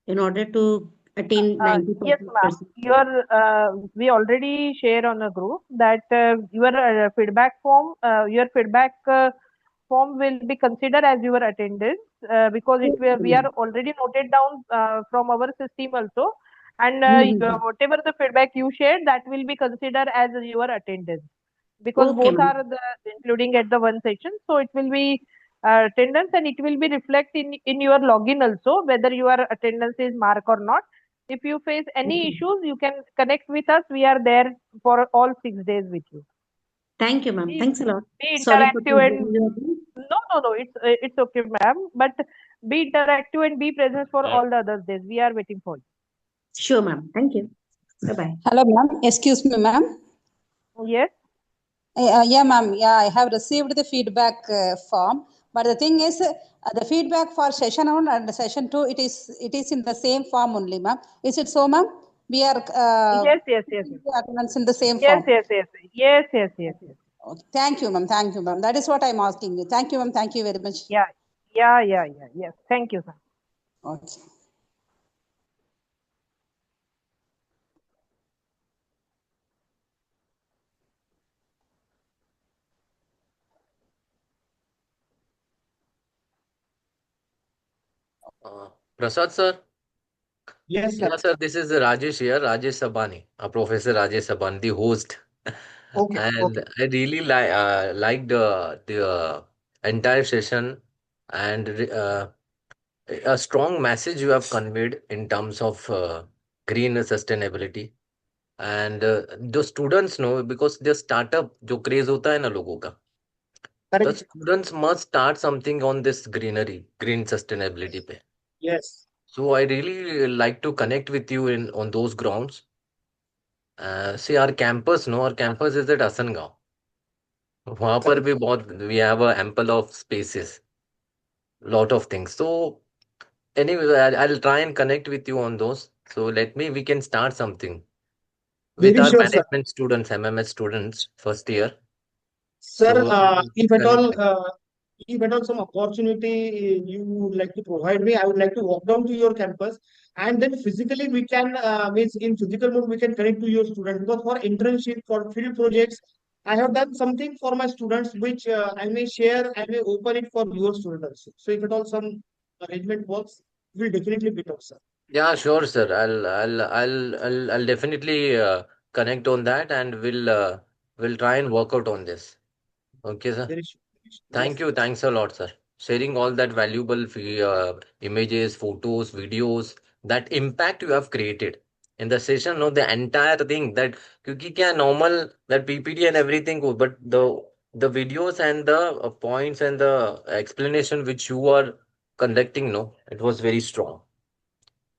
in order to attain Yes, 90%. ma'am. We already share on a group that your feedback form will be considered as your attendance because we are already noted down from our system also, and whatever the feedback you shared, that will be considered as your attendance because Okay, both ma'am. are including at the one session, so it will be attendance and it will be reflect in your login also whether your attendance is marked or not. If you face any issues, you can connect with us. We are there for all 6 days with you. Thank you, ma'am. Thanks a lot. Be Sorry for interactive troubling and you again. no, it's okay, ma'am. But be interactive and be present for all the other days. We are waiting for you. Sure, ma'am. Thank you. Bye-bye. Hello, ma'am. Excuse me, ma'am. Yes. Yeah, ma'am. Yeah, I have received the feedback form, but the thing is, the feedback for session 1 and session 2, it is in the same form only, ma'am. Is it so, ma'am? We are Yes. attendance in the same Yes. form. Okay. Okay. Thank you, ma'am. Thank you, ma'am. That is what I'm asking you. Thank you, ma'am. Thank you very much. Yeah. Yes. Thank you, sir. Okay. Prasad sir. Yes, sir. Yeah, sir. This is Rajesh here, Rajesh Sabani, Professor Rajesh Sabani, the host. Okay. And Okay. I really liked the entire session and a strong message you have conveyed in terms of green sustainability. And the students know because the startup जो craze होता है ना लोगों का, the Correct. students must start something on this green sustainability पे. Yes. So I really like to connect with you in on those grounds. See our campus, no, our campus is at Asangaon. वहाँ पर भी बहुत we have a ample of spaces, lot of things. So anyway, I'll try and connect with you on those. So we can start something with Very our sure, sir. management students, MMS students, first year. Sir, So connect. if at all some opportunity you would like to provide me, I would like to walk down to your campus and then physically we can, means in physical mode, we can connect to your students because for internship, for field projects, I have done something for my students which I may share, I may open it for your students also. So if at all some arrangement works, we'll definitely pick up, sir. Yeah, sure, sir. I'll definitely connect on that, and we'll try and work out on this. Okay, sir. Very sure. Thank Yes. you. Thanks a lot, sir. Sharing all that valuable images, photos, videos, that impact you have created in the session. No, the entire thing that क्योंकि क्या normal that PPT and everything, but the videos and the points and the explanation which you are conducting, no, it was very strong.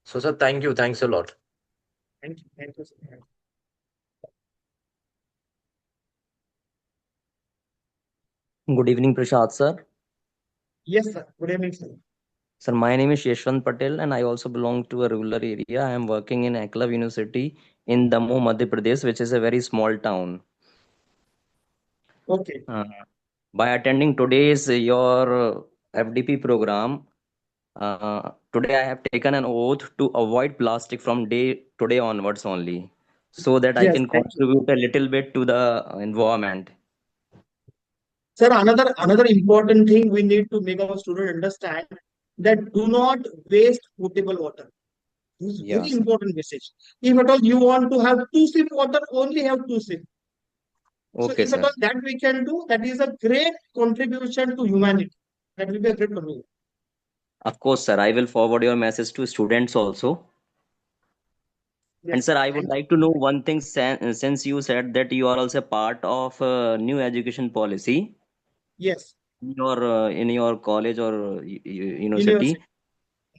So, sir, thank you. Thanks a lot. Thank you. Thank you, sir. Good evening, Prasad sir. Yes, sir. Good evening, sir. Sir, my name is Yashwant Patel and I also belong to a rural area. I am working in ATAL University in Damoh, Madhya Pradesh, which is a very small town. Okay. By attending today's your FDP program, today I have taken an oath to avoid plastic from today onwards only, so that I Yes, can thank you. contribute a little bit to the environment. Sir, another important thing we need to make our student understand that do not waste potable water. This is very Yes. important message. If at all you want to have 2 sip water, only have 2 sip. So Okay, if at sir. all that we can do, that is a great contribution to humanity. That will be a great contribution. Of course, sir. I will forward your message to students also. Yes, And sir, I would and like to know one thing since you said that you are also part of new education policy yes, in your college or university. university.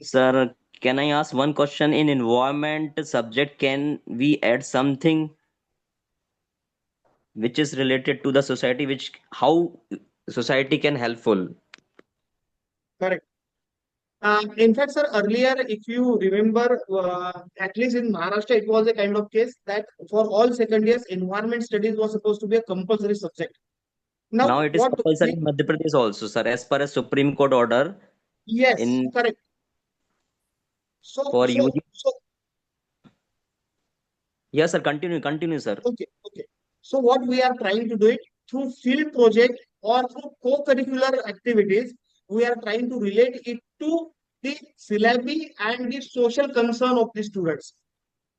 Sir, can I ask one question? In environment subject, can we add something which is related to the society, which how society can helpful? Correct. In fact, sir, earlier, if you remember, at least in Maharashtra, it was a kind of case that for all second years, environment studies was supposed to be a compulsory subject. Now, Now it is what compulsory we, in Madhya Pradesh also, sir, as per a Supreme Court order yes, in correct. So, for so, UG. so, Yes, sir. Continue, sir. okay, okay. So, what we are trying to do it through field project or through co-curricular activities, we are trying to relate it to the syllabi and the social concern of the students.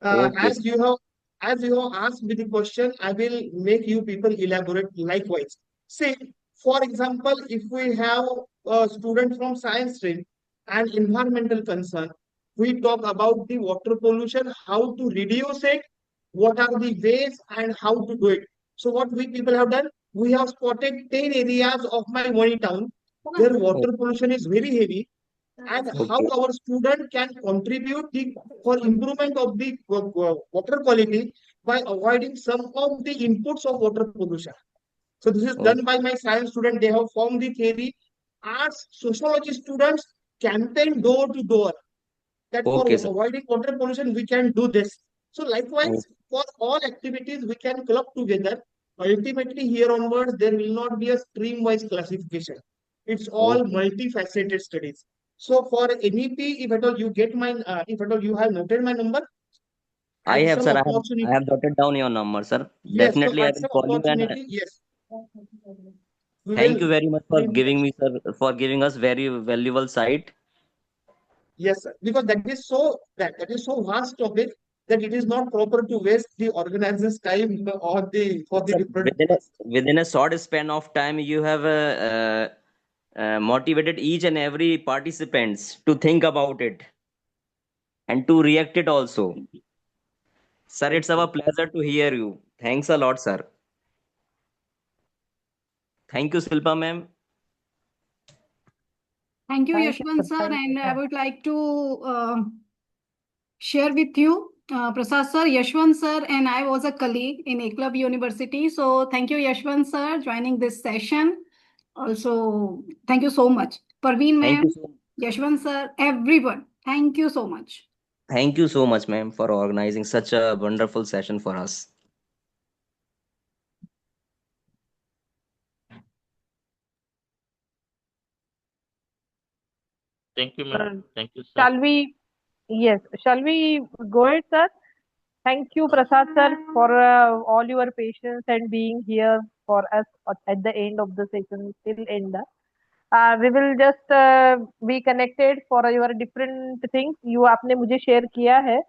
Okay, sir. As you have asked me the question, I will make you people elaborate likewise. Say, for example, if we have a student from science stream and environmental concern, we talk about the water pollution, how to reduce it, what are the ways and how to do it. So what we people have done, we have spotted 10 areas of my Wani town where water pollution is very heavy and how Okay. our student can contribute for improvement of the water quality by avoiding some of the inputs of water pollution. So this is Okay. done by my science student. They have formed the theory. Arts sociology students campaign door to door that for Okay, sir. avoiding water pollution we can do this. So Oh, likewise for all activities we can club together. Ultimately here onwards there will not be a stream wise classification. It's all okay. multifaceted studies. So for NEP, if at all you get my, if at all you have noted my number, I at have, some sir. I opportunity, have jotted down your number, sir. yes. So Definitely, I at will some call you and opportunity, yes, we thank will. you very much for We, giving me, sir, for giving us very valuable site. yes, sir. Because that is so vast topic that it is not proper to waste the organizer's time or the for the Sir, different within a short span of time, you have motivated each and every participants to think about it and to react it also. Sir, it's our pleasure to hear you. Thanks a lot, sir. Thank you, Silpa ma'am. Thank you, Thank you, Yashwant sir. sir. Thank you, And I sir. would like to share with you, Prasad sir, Yashwant sir, and I was a colleague in Eklavya University. So thank you, Yashwant sir, joining this session. Also, thank you so much. Parveen Thank ma'am, you so Yashwant sir, everyone. Thank you so much. Thank you so much, ma'am, for organizing such a wonderful session for us. Thank you, ma'am. Thank you, sir. Shall we? Yes. Shall we go ahead, sir? Thank you, Prasad sir, for all your patience and being here for us at the end of the session till end. We will just be connected for your different things. You आपने मुझे share किया है.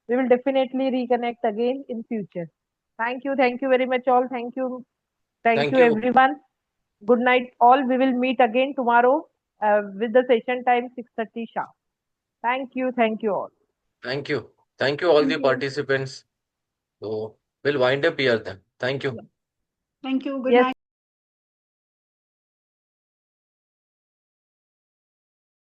We will definitely reconnect again in future. Thank you very much all. Thank you Thank you. everyone. Good night all. We will meet again tomorrow with the session time 6:30 sharp. Thank you all. Thank you. Thank you, all the participants. So we'll wind up here then. Thank you. Thank you. Good Yes. night.